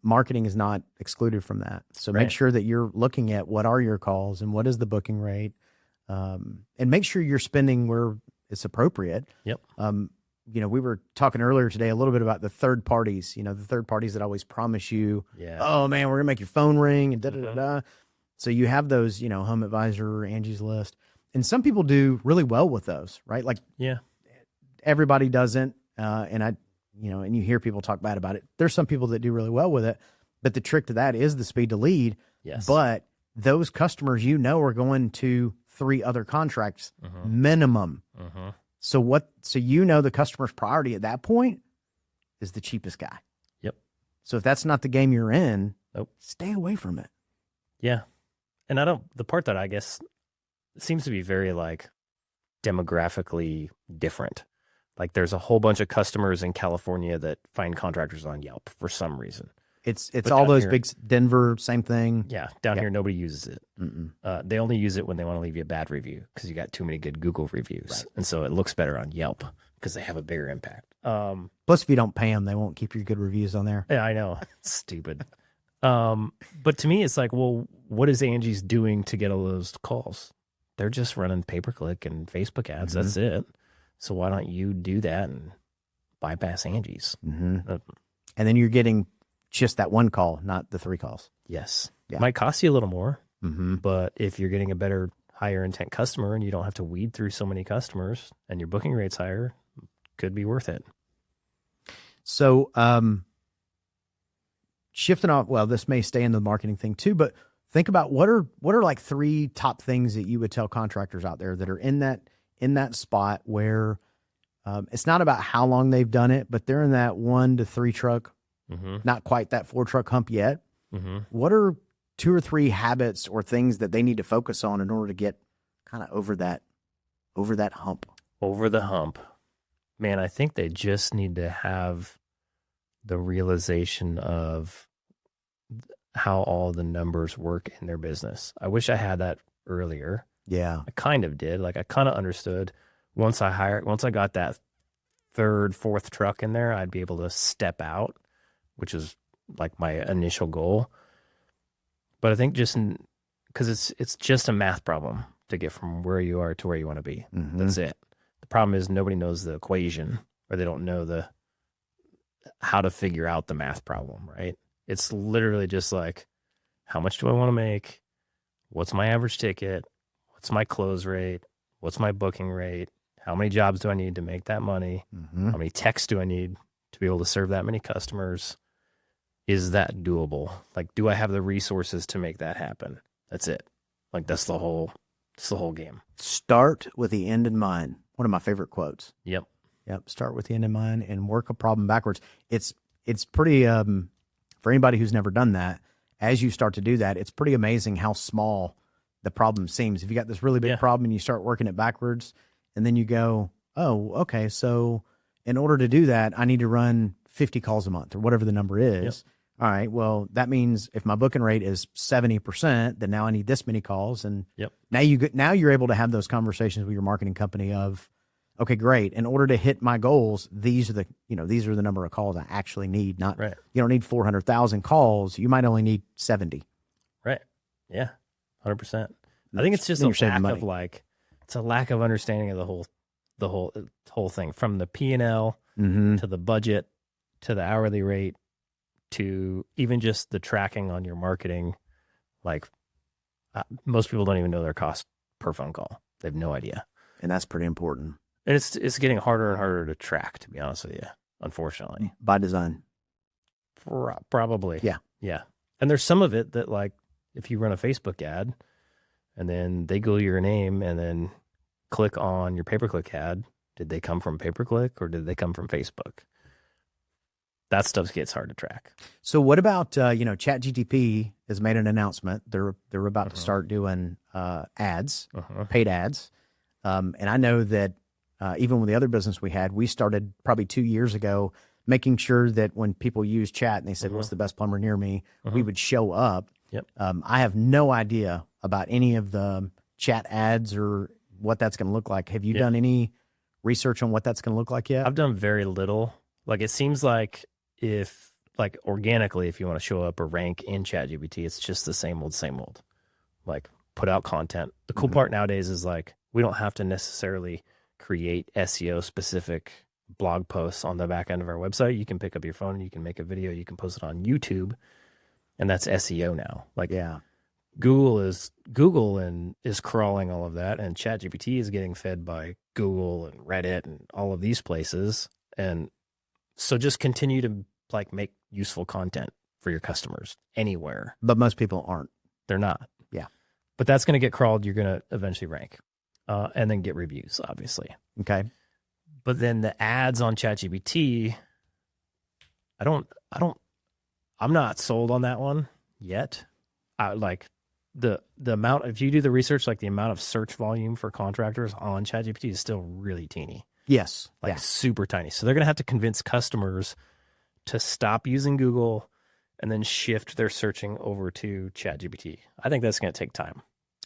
[SPEAKER 1] Marketing is not excluded from that. So make sure that you're looking at what are your calls and what is the booking rate, and make sure you're spending where it's appropriate.
[SPEAKER 2] Yep.
[SPEAKER 1] We were talking earlier today a little bit about the third parties, the third parties that always promise you, oh man, we're gonna make your phone ring and da-da-da-da. So you have those, Home Advisor, Angie's List. And some people do really well with those, right? Like everybody doesn't. And you hear people talk bad about it. There's some people that do really well with it, but the trick to that is the speed to lead.
[SPEAKER 2] Yes.
[SPEAKER 1] But those customers, are going to 3 other contracts minimum. So the customer's priority at that point is the cheapest guy.
[SPEAKER 2] Yep.
[SPEAKER 1] So if that's not the game you're in,
[SPEAKER 2] nope,
[SPEAKER 1] stay away from it.
[SPEAKER 2] Yeah. And the part that I guess seems to be very like demographically different. Like there's a whole bunch of customers in California that find contractors on Yelp for some reason.
[SPEAKER 1] It's all those big Denver, same thing.
[SPEAKER 2] Yeah. Down here, nobody uses it. They only use it when they want to leave you a bad review because you got too many good Google reviews. Right. And so it looks better on Yelp because they have a bigger impact.
[SPEAKER 1] Plus, if you don't pay them, they won't keep your good reviews on there.
[SPEAKER 2] Yeah, I know. Stupid. But to me, it's like, well, what is Angie's doing to get all those calls? They're just running pay-per-click and Facebook ads. That's it. So why don't you do that and bypass Angie's?
[SPEAKER 1] And then you're getting just that one call, not the 3 calls.
[SPEAKER 2] Yes.
[SPEAKER 1] Yeah.
[SPEAKER 2] Might cost you a little more, but if you're getting a better, higher intent customer and you don't have to weed through so many customers and your booking rate's higher, could be worth it.
[SPEAKER 1] So shifting off, well, this may stay in the marketing thing too, but think about what are like 3 top things that you would tell contractors out there that are in that spot where it's not about how long they've done it, but they're in that 1 to 3 truck, not quite that 4 truck hump yet. What are 2 or 3 habits or things that they need to focus on in order to get kind of over that hump?
[SPEAKER 2] Over the hump. Man, I think they just need to have the realization of how all the numbers work in their business. I wish I had that earlier.
[SPEAKER 1] Yeah.
[SPEAKER 2] I kind of did. Like I kind of understood once I got that 3rd, 4th truck in there, I'd be able to step out, which is like my initial goal. But I think just because it's just a math problem to get from where you are to where you want to be. That's it. The problem is nobody knows the equation or they don't know how to figure out the math problem, right? It's literally just like, how much do I want to make? What's my average ticket? What's my close rate? What's my booking rate? How many jobs do I need to make that money? How many techs do I need to be able to serve that many customers? Is that doable? Like, do I have the resources to make that happen? That's it. Like, that's the whole game.
[SPEAKER 1] Start with the end in mind. One of my favorite quotes.
[SPEAKER 2] Yep.
[SPEAKER 1] Start with the end in mind and work a problem backwards. It's pretty, for anybody who's never done that, as you start to do that, it's pretty amazing how small the problem seems. If you got this really big problem and you start working it backwards and then you go, oh, okay, so in order to do that, I need to run 50 calls a month or whatever the number is. all right, well, that means if my booking rate is 70%, then now I need this many calls. And
[SPEAKER 2] Yep.
[SPEAKER 1] now you're able to have those conversations with your marketing company of, okay, great. In order to hit my goals, these are the number of calls I actually need. Not
[SPEAKER 2] Right.
[SPEAKER 1] You don't need 400,000 calls. You might only need 70.
[SPEAKER 2] Right. Yeah. 100%. I think it's just
[SPEAKER 1] Then
[SPEAKER 2] a
[SPEAKER 1] you're saving
[SPEAKER 2] lack
[SPEAKER 1] money.
[SPEAKER 2] of it's a lack of understanding of the whole thing, from the P&L
[SPEAKER 1] Mm-hmm.
[SPEAKER 2] to the budget to the hourly rate to even just the tracking on your marketing. Like most people don't even know their cost per phone call. They have no idea.
[SPEAKER 1] And that's pretty important.
[SPEAKER 2] And it's getting harder and harder to track, to be honest with you, unfortunately.
[SPEAKER 1] By design.
[SPEAKER 2] Probably.
[SPEAKER 1] Yeah.
[SPEAKER 2] Yeah. And there's some of it that, like, if you run a Facebook ad and then they Google your name and then click on your pay-per-click ad, did they come from pay-per-click or did they come from Facebook? That stuff gets hard to track.
[SPEAKER 1] So what about, ChatGPT has made an announcement. They're about to start doing ads, paid ads. And I know that even with the other business we had, we started probably 2 years ago making sure that when people use chat and they said, what's the best plumber near me, we would show up.
[SPEAKER 2] Yep.
[SPEAKER 1] I have no idea about any of the chat ads or what that's going to look like. Have you done any research on what that's going to look like yet?
[SPEAKER 2] I've done very little. Like, it seems like organically, if you want to show up or rank in ChatGPT, it's just the same old. Like, put out content. The cool part nowadays is, like, we don't have to necessarily create SEO specific blog posts on the back end of our website. You can pick up your phone and you can make a video, you can post it on YouTube, and that's SEO now. Like, Google is crawling all of that, and ChatGPT is getting fed by Google and Reddit and all of these places. And so just continue to, like, make useful content for your customers anywhere.
[SPEAKER 1] But most people aren't.
[SPEAKER 2] They're not.
[SPEAKER 1] Yeah.
[SPEAKER 2] But that's going to get crawled. You're going to eventually rank, and then get reviews, obviously.
[SPEAKER 1] Okay.
[SPEAKER 2] But then the ads on ChatGPT, I'm not sold on that one yet. Like the amount, if you do the research, like the amount of search volume for contractors on ChatGPT is still really teeny.
[SPEAKER 1] Yes.
[SPEAKER 2] Like super tiny. So they're going to have to convince customers to stop using Google and then shift their searching over to ChatGPT. I think that's going to take time.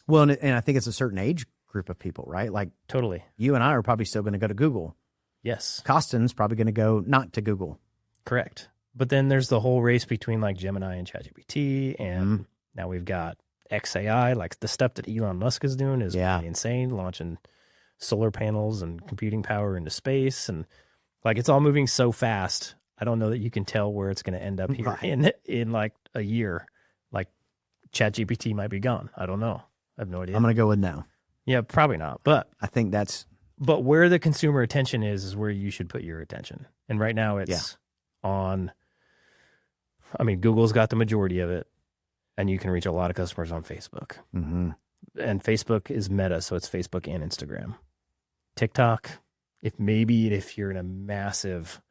[SPEAKER 1] Well, and I think it's a certain age group of people, right? Like,
[SPEAKER 2] Totally.
[SPEAKER 1] you and I are probably still going to go to Google.
[SPEAKER 2] Yes.
[SPEAKER 1] Costin's probably going to go not to Google.
[SPEAKER 2] Correct. But then there's the whole race between, like, Gemini and ChatGPT, and now we've got XAI. Like, the stuff that Elon Musk is doing is pretty insane, launching solar panels and computing power into space, and, like, it's all moving so fast. I don't know that you can tell where it's going to end up here in like a year. Like, ChatGPT might be gone. I don't know. I have no idea.
[SPEAKER 1] I'm going to go with no.
[SPEAKER 2] Yeah, probably not. But
[SPEAKER 1] I think that's...
[SPEAKER 2] But where the consumer attention is where you should put your attention. And right now it's on, I mean, Google's got the majority of it, and you can reach a lot of customers on Facebook.
[SPEAKER 1] Mm-hmm.
[SPEAKER 2] And Facebook is Meta, so it's Facebook and Instagram. TikTok, if you're in a massive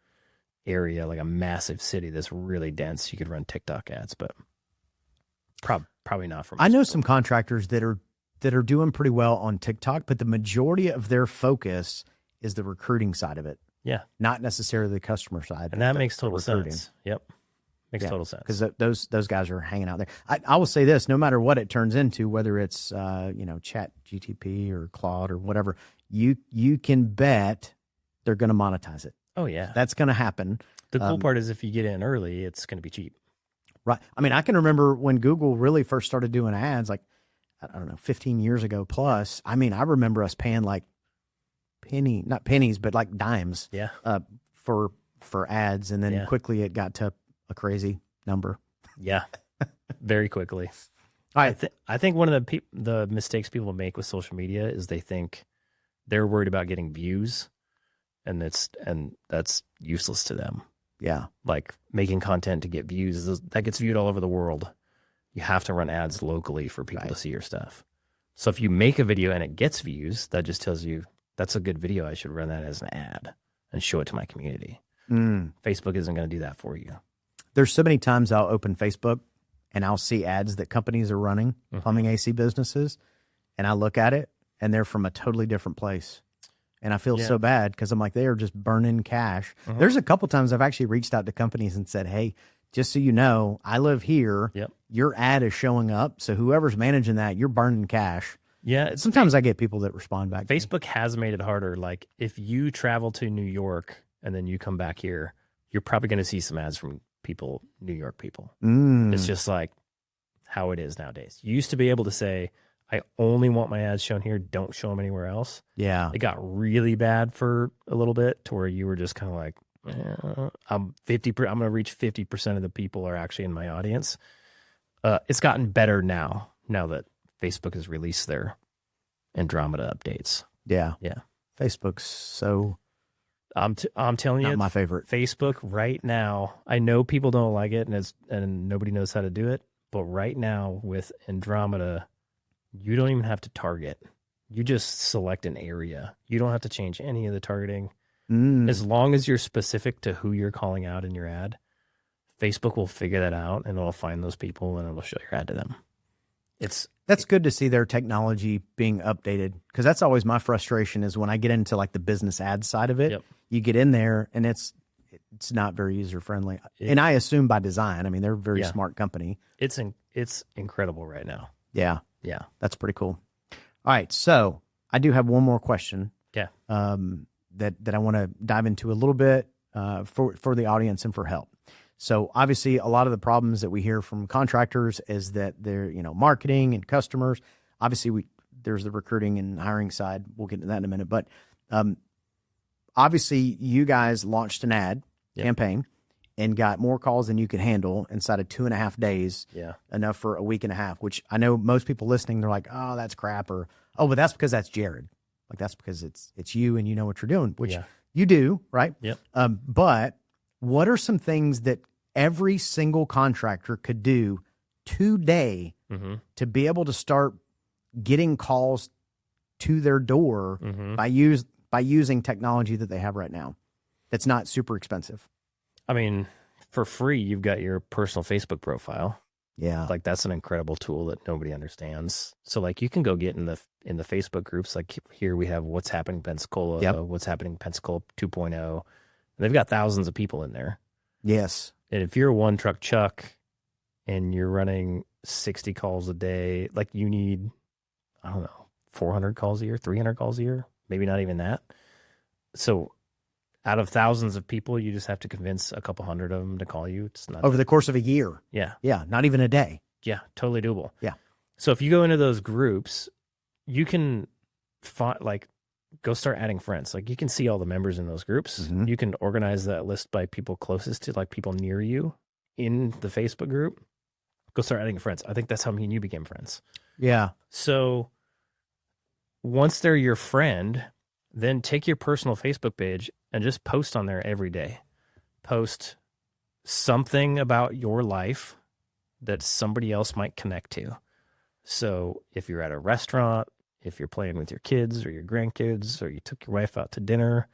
[SPEAKER 2] area, like a massive city that's really dense, you could run TikTok ads, but probably not for most
[SPEAKER 1] I know
[SPEAKER 2] people.
[SPEAKER 1] some contractors that are doing pretty well on TikTok, but the majority of their focus is the recruiting side of it.
[SPEAKER 2] Yeah.
[SPEAKER 1] Not necessarily the customer side.
[SPEAKER 2] And that makes total sense. Yep. Makes total sense.
[SPEAKER 1] Because those guys are hanging out there. I will say this, no matter what it turns into, whether it's Chat GTP or Claude or whatever, you can bet they're going to monetize it.
[SPEAKER 2] Oh, yeah.
[SPEAKER 1] That's going to happen.
[SPEAKER 2] The cool part is if you get in early, it's going to be cheap.
[SPEAKER 1] Right. I mean, I can remember when Google really first started doing ads, like, I don't know, 15 years ago plus. I mean, I remember us paying like not pennies, but like dimes for ads. And then quickly it got to a crazy number.
[SPEAKER 2] Yeah. Very quickly.
[SPEAKER 1] All right.
[SPEAKER 2] I think one of the mistakes people make with social media is they think they're worried about getting views, and that's useless to them.
[SPEAKER 1] Yeah.
[SPEAKER 2] Like, making content to get views, that gets viewed all over the world. You have to run ads locally for people to see your stuff. So if you make a video and it gets views, that just tells you that's a good video. I should run that as an ad and show it to my community. Facebook isn't going to do that for you.
[SPEAKER 1] There's so many times I'll open Facebook and I'll see ads that companies are running, plumbing AC businesses, and I look at it and they're from a totally different place. And I feel so bad because I'm like, they are just burning cash. There's a couple times I've actually reached out to companies and said, hey, just so you know, I live here.
[SPEAKER 2] Yep.
[SPEAKER 1] Your ad is showing up. So whoever's managing that, you're burning cash.
[SPEAKER 2] Yeah.
[SPEAKER 1] Sometimes I get people that respond back.
[SPEAKER 2] Facebook has made it harder. Like if you travel to New York and then you come back here, you're probably going to see some ads from people, New York people. It's just like how it is nowadays. You used to be able to say, I only want my ads shown here. Don't show them anywhere else.
[SPEAKER 1] Yeah.
[SPEAKER 2] It got really bad for a little bit to where you were just kind of like, I'm going to reach 50% of the people are actually in my audience. It's gotten better now that Facebook has released their Andromeda updates.
[SPEAKER 1] Yeah.
[SPEAKER 2] Yeah.
[SPEAKER 1] Facebook's so...
[SPEAKER 2] I'm telling you,
[SPEAKER 1] not my favorite.
[SPEAKER 2] Facebook right now, I know people don't like it and nobody knows how to do it, but right now with Andromeda, you don't even have to target. You just select an area. You don't have to change any of the targeting. As long as you're specific to who you're calling out in your ad, Facebook will figure that out and it'll find those people and it'll show your ad to them. That's
[SPEAKER 1] good to see their technology being updated, because that's always my frustration is when I get into like the business ad side of it.
[SPEAKER 2] Yep.
[SPEAKER 1] You get in there and it's not very user friendly, and I assume by design. I mean, they're a very smart company.
[SPEAKER 2] It's incredible right now.
[SPEAKER 1] Yeah,
[SPEAKER 2] yeah,
[SPEAKER 1] that's pretty cool. All right, so I do have one more question.
[SPEAKER 2] Yeah,
[SPEAKER 1] that I want to dive into a little bit for the audience and for help. So obviously, a lot of the problems that we hear from contractors is that they're, marketing and customers. Obviously, there's the recruiting and hiring side. We'll get into that in a minute. But obviously, you guys launched an ad campaign and got more calls than you could handle inside of 2.5 days.
[SPEAKER 2] Yeah,
[SPEAKER 1] enough for a week and a half. Which I know most people listening, they're like, "Oh, that's crap," or "Oh, but that's because that's Jered." Like that's because it's you and you know what you're doing, which you do, right?
[SPEAKER 2] Yep.
[SPEAKER 1] But what are some things that every single contractor could do today to be able to start getting calls to their door by using technology that they have right now that's not super expensive?
[SPEAKER 2] I mean, for free, you've got your personal Facebook profile.
[SPEAKER 1] Yeah.
[SPEAKER 2] Like that's an incredible tool that nobody understands. So like you can go get in the Facebook groups. Like here we have What's Happening Pensacola, What's Happening Pensacola 2.0. And they've got thousands of people in there.
[SPEAKER 1] Yes.
[SPEAKER 2] And if you're a one truck Chuck and you're running 60 calls a day, like you need, I don't know, 400 calls a year, 300 calls a year, maybe not even that. So out of thousands of people, you just have to convince a couple hundred of them to call you. It's not
[SPEAKER 1] over the course of a year.
[SPEAKER 2] Yeah.
[SPEAKER 1] Yeah. Not even a day.
[SPEAKER 2] Yeah. Totally doable.
[SPEAKER 1] Yeah.
[SPEAKER 2] So if you go into those groups, you can go start adding friends. Like you can see all the members in those groups. You can organize that list by people closest to, like people near you in the Facebook group. Go start adding friends. I think that's how me and you became friends.
[SPEAKER 1] Yeah.
[SPEAKER 2] So once they're your friend, then take your personal Facebook page and just post on there every day. Post something about your life that somebody else might connect to. So if you're at a restaurant, if you're playing with your kids or your grandkids, or you took your wife out to dinner,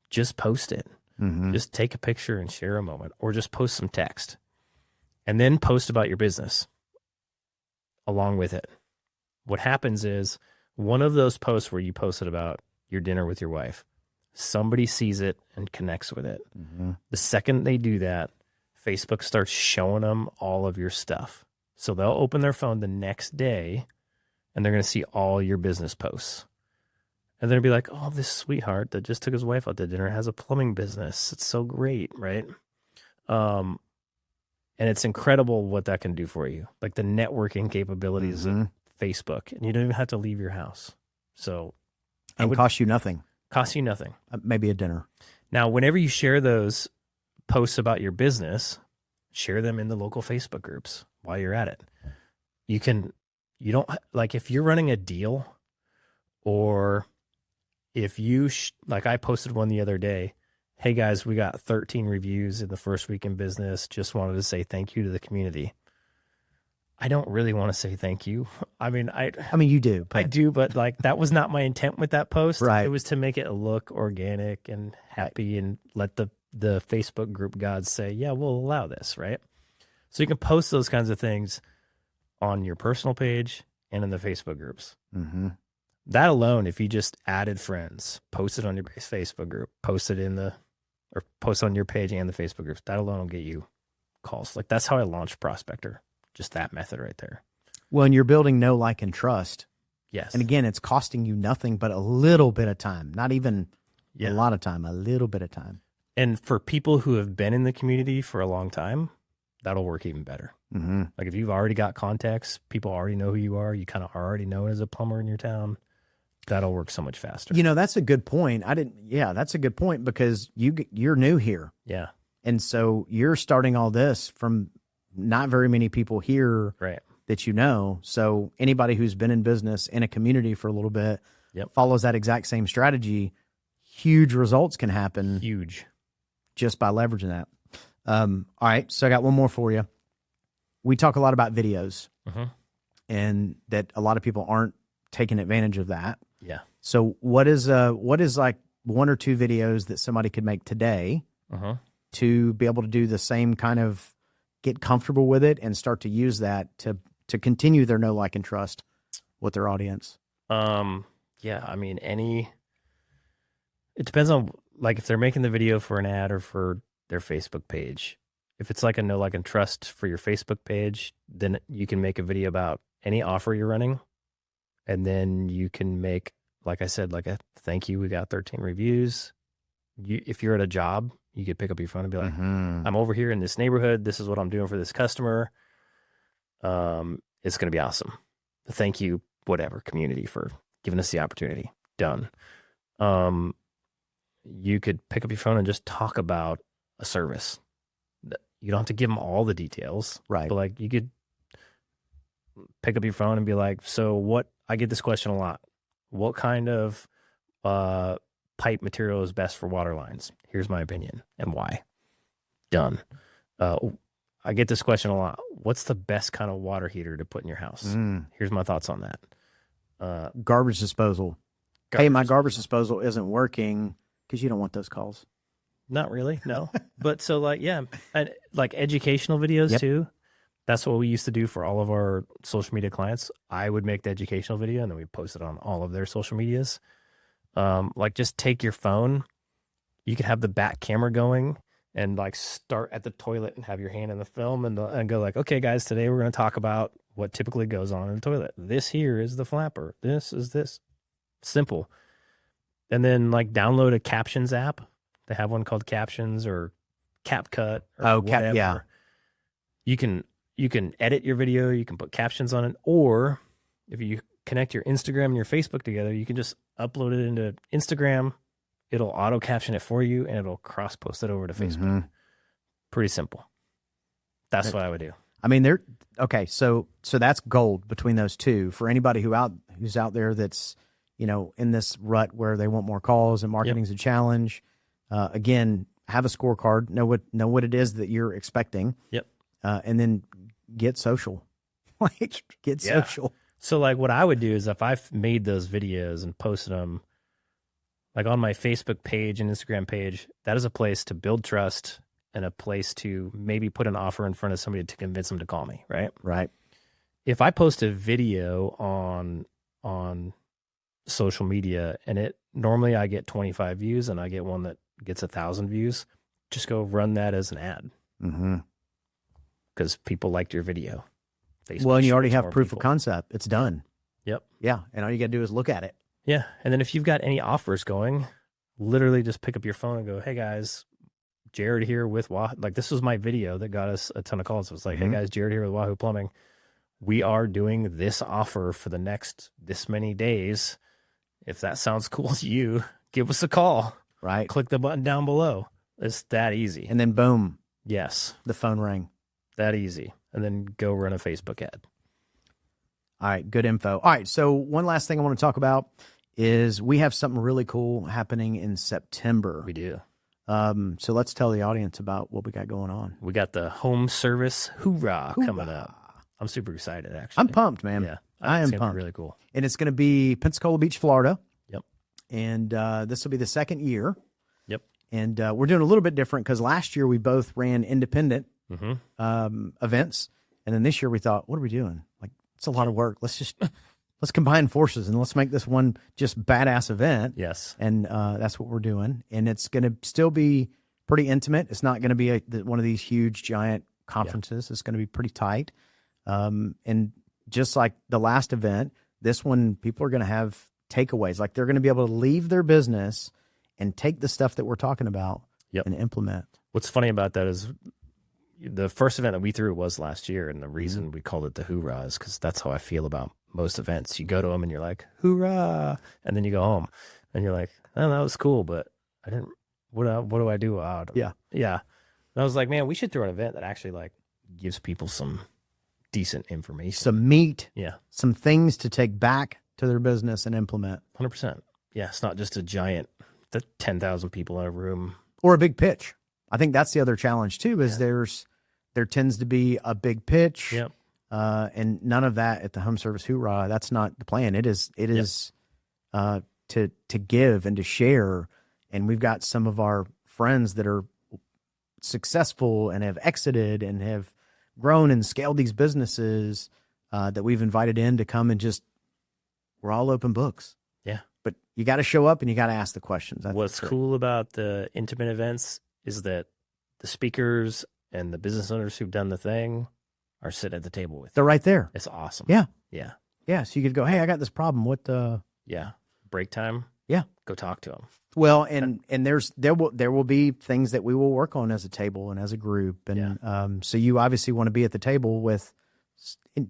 [SPEAKER 2] just post it. Just take a picture and share a moment, or just post some text. And then post about your business along with it. What happens is one of those posts where you posted about your dinner with your wife, somebody sees it and connects with it. The second they do that, Facebook starts showing them all of your stuff. So they'll open their phone the next day and they're going to see all your business posts. And they'll be like, oh, this sweetheart that just took his wife out to dinner has a plumbing business. It's so great, right? And it's incredible what that can do for you. Like the networking capabilities of Facebook. And you don't even have to leave your house. So
[SPEAKER 1] and cost you nothing.
[SPEAKER 2] Cost you nothing.
[SPEAKER 1] Maybe a dinner. Now,
[SPEAKER 2] whenever you share those posts about your business, share them in the local Facebook groups while you're at it. You don't like if you're running a deal, or if you like I posted one the other day. Hey guys, we got 13 reviews in the first week in business. Just wanted to say thank you to the community. I don't really want to say thank you. I mean,
[SPEAKER 1] you do.
[SPEAKER 2] I do, but like that was not my intent with that post.
[SPEAKER 1] Right.
[SPEAKER 2] It was to make it look organic and happy and let the Facebook group gods say, yeah, we'll allow this, right? So you can post those kinds of things on your personal page and in the Facebook groups. That alone, if you just added friends, post it on your Facebook group, post it or post on your page and the Facebook groups, that alone will get you calls. Like that's how I launched Prospector. Just that method right there.
[SPEAKER 1] Well, and you're building know, like, and trust.
[SPEAKER 2] Yes.
[SPEAKER 1] And again, it's costing you nothing but a little bit of time, not even a lot of time, a little bit of time.
[SPEAKER 2] And for people who have been in the community for a long time, that'll work even better.
[SPEAKER 1] Mm-hmm.
[SPEAKER 2] Like if you've already got contacts, people already know who you are, you kind of already know as a plumber in your town, that'll work so much faster.
[SPEAKER 1] You know, that's a good point. That's a good point because you're new here.
[SPEAKER 2] Yeah.
[SPEAKER 1] And so you're starting all this from not very many people here
[SPEAKER 2] Right.
[SPEAKER 1] that you know. So anybody who's been in business in a community for a little bit follows that exact same strategy. Huge results can happen.
[SPEAKER 2] Huge.
[SPEAKER 1] Just by leveraging that. All right. So I got one more for you. We talk a lot about videos and that a lot of people aren't taking advantage of that.
[SPEAKER 2] Yeah.
[SPEAKER 1] So what is like one or two videos that somebody could make today to be able to do the same kind of get comfortable with it and start to use that to continue their know, like, and trust with their audience?
[SPEAKER 2] Yeah, I mean, it depends on, like, if they're making the video for an ad or for their Facebook page. If it's like a know, like, and trust for your Facebook page, then you can make a video about any offer you're running. And then you can make, like I said, like a thank you, we got 13 reviews. If you're at a job, you could pick up your phone and be like, I'm over here in this neighborhood. This is what I'm doing for this customer. It's going to be awesome. Thank you, whatever, community, for giving us the opportunity. Done. You could pick up your phone and just talk about a service. You don't have to give them all the details.
[SPEAKER 1] Right.
[SPEAKER 2] But like you could pick up your phone and be like, so I get this question a lot. What kind of pipe material is best for water lines? Here's my opinion and why. Done. I get this question a lot. What's the best kind of water heater to put in your house? Here's my thoughts on that.
[SPEAKER 1] Garbage disposal. Hey, my garbage disposal isn't working, because you don't want those calls.
[SPEAKER 2] Not really, no. But so like, yeah, and like educational videos too. That's what we used to do for all of our social media clients. I would make the educational video and then we'd post it on all of their social medias. Like just take your phone. You could have the back camera going and like start at the toilet and have your hand in the film and go like, okay, guys, today we're going to talk about what typically goes on in the toilet. This here is the flapper. This is this. Simple. And then like download a captions app. They have one called Captions or CapCut. Or whatever.
[SPEAKER 1] Yeah.
[SPEAKER 2] You can edit your video. You can put captions on it. Or if you connect your Instagram and your Facebook together, you can just upload it into Instagram. It'll auto caption it for you and it'll cross post it over to Facebook. Pretty simple. That's what I would do.
[SPEAKER 1] I mean, okay. So that's gold between those two for anybody who's out there that's, you know, in this rut where they want more calls and marketing's a challenge. Again, have a scorecard, know what it is that you're expecting.
[SPEAKER 2] Yep.
[SPEAKER 1] And then get social. Get social.
[SPEAKER 2] So like what I would do is if I've made those videos and posted them like on my Facebook page and Instagram page, that is a place to build trust and a place to maybe put an offer in front of somebody to convince them to call me. Right.
[SPEAKER 1] Right.
[SPEAKER 2] If I post a video on social media and normally I get 25 views and I get one that gets 1,000 views, just go run that as an ad. Because people liked your video.
[SPEAKER 1] Well, and you already have proof of concept. It's done.
[SPEAKER 2] Yep.
[SPEAKER 1] Yeah. And all you got to do is look at it.
[SPEAKER 2] Yeah. And then if you've got any offers going, literally just pick up your phone and go, hey guys, Jered here with Wahoo. Like this was my video that got us a ton of calls. It was like, hey guys, Jered here with Wahoo Plumbing. We are doing this offer for the next this many days. If that sounds cool to you, give us a call.
[SPEAKER 1] Right.
[SPEAKER 2] Click the button down below. It's that easy.
[SPEAKER 1] And then boom.
[SPEAKER 2] Yes.
[SPEAKER 1] The phone rang.
[SPEAKER 2] That easy. And then go run a Facebook ad.
[SPEAKER 1] All right. Good info. All right. So one last thing I want to talk about is we have something really cool happening in September.
[SPEAKER 2] We do.
[SPEAKER 1] So let's tell the audience about what we got going on.
[SPEAKER 2] We got the Home Service Hoorah coming up. I'm super excited, actually.
[SPEAKER 1] I'm pumped, man.
[SPEAKER 2] Yeah.
[SPEAKER 1] I am pumped.
[SPEAKER 2] Really cool.
[SPEAKER 1] And it's going to be Pensacola Beach, Florida.
[SPEAKER 2] Yep.
[SPEAKER 1] And this will be the second year.
[SPEAKER 2] Yep.
[SPEAKER 1] And we're doing a little bit different because last year we both ran independent events. And then this year we thought, what are we doing? Like, it's a lot of work. Let's combine forces and let's make this one just badass event.
[SPEAKER 2] Yes. And
[SPEAKER 1] that's what we're doing. And it's going to still be pretty intimate. It's not going to be one of these huge, giant conferences. It's going to be pretty tight. And just like the last event, this one, people are going to have takeaways. Like they're going to be able to leave their business and take the stuff that we're talking about and implement.
[SPEAKER 2] What's funny about that is the first event that we threw was last year, and the reason we called it the Hoorah is because that's how I feel about most events. You go to them and you're like, Hoorah, and then you go home and you're like, oh, that was cool, but I didn't. What do I do out?
[SPEAKER 1] Yeah.
[SPEAKER 2] And I was like, man, we should throw an event that actually like gives people some decent information,
[SPEAKER 1] some meat,
[SPEAKER 2] yeah,
[SPEAKER 1] some things to take back to their business and implement.
[SPEAKER 2] 100%. Yeah, it's not just a giant, 10,000 people in a room
[SPEAKER 1] or a big pitch. I think that's the other challenge too. Is there tends to be a big pitch, and none of that at the Home Service Hoorah. That's not the plan. It is to give and to share. And we've got some of our friends that are successful and have exited and have grown and scaled these businesses that we've invited in to come and just, we're all open books.
[SPEAKER 2] Yeah.
[SPEAKER 1] But you got to show up and you got to ask the questions.
[SPEAKER 2] What's cool about the intimate events is that the speakers and the business owners who've done the thing are sitting at the table with you.
[SPEAKER 1] They're right there.
[SPEAKER 2] It's awesome.
[SPEAKER 1] Yeah.
[SPEAKER 2] Yeah.
[SPEAKER 1] Yeah. So you could go, hey, I got this problem. What
[SPEAKER 2] Yeah. Break time.
[SPEAKER 1] Yeah.
[SPEAKER 2] Go talk to them.
[SPEAKER 1] Well, and there will be things that we will work on as a table and as a group, and so you obviously want to be at the table with.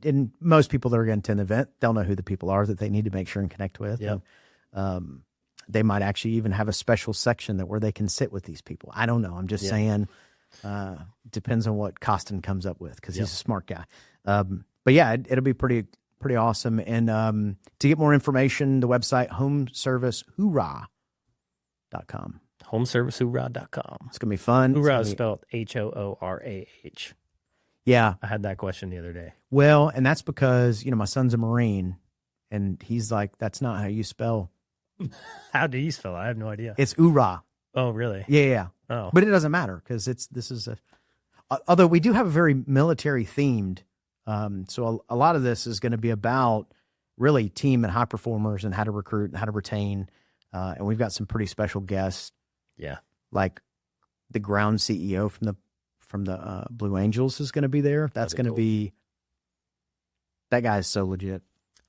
[SPEAKER 1] And most people that are going to attend the event, they'll know who the people are that they need to make sure and connect with.
[SPEAKER 2] Yeah.
[SPEAKER 1] They might actually even have a special section where they can sit with these people. I don't know. I'm just saying. Depends on what Costin comes up with because he's a smart guy. But yeah, it'll be pretty awesome. And to get more information, the website homeservicehoorah.com.
[SPEAKER 2] Homeservicehoorah.com.
[SPEAKER 1] It's gonna be fun.
[SPEAKER 2] Hoorah is spelled Hoorah.
[SPEAKER 1] Yeah,
[SPEAKER 2] I had that question the other day.
[SPEAKER 1] Well, and that's because my son's a Marine, and he's like, "That's not how you spell."
[SPEAKER 2] How do you spell it? I have no idea.
[SPEAKER 1] It's Hoorah.
[SPEAKER 2] Oh, really?
[SPEAKER 1] Yeah.
[SPEAKER 2] Oh,
[SPEAKER 1] but it doesn't matter because although we do have a very military themed. So a lot of this is going to be about really team and high performers and how to recruit and how to retain. And we've got some pretty special guests.
[SPEAKER 2] Yeah.
[SPEAKER 1] Like the ground CEO from the Blue Angels is going to be there. That's going to be, that guy is so legit.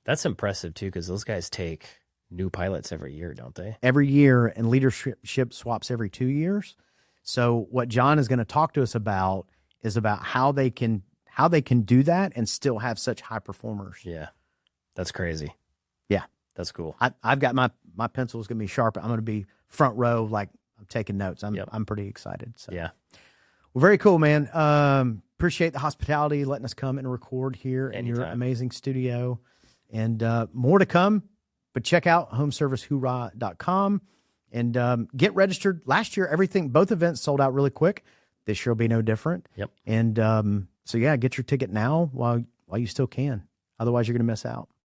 [SPEAKER 2] That's impressive too, because those guys take new pilots every year, don't they?
[SPEAKER 1] Every year, and leadership swaps every 2 years. So what John is going to talk to us about is about how they can do that and still have such high performers.
[SPEAKER 2] Yeah. That's crazy.
[SPEAKER 1] Yeah.
[SPEAKER 2] That's cool.
[SPEAKER 1] I've got my pencil is going to be sharp. I'm going to be front row, like I'm taking notes. I'm pretty excited. So
[SPEAKER 2] yeah.
[SPEAKER 1] Well, very cool, man. Appreciate the hospitality, letting us come and record here in your amazing studio, and more to come. But check out homeservicehoorah.com and get registered. Last year, both events sold out really quick. This year will be no different.
[SPEAKER 2] Yep.
[SPEAKER 1] And so yeah, get your ticket now while you still can. Otherwise, you're going to miss out.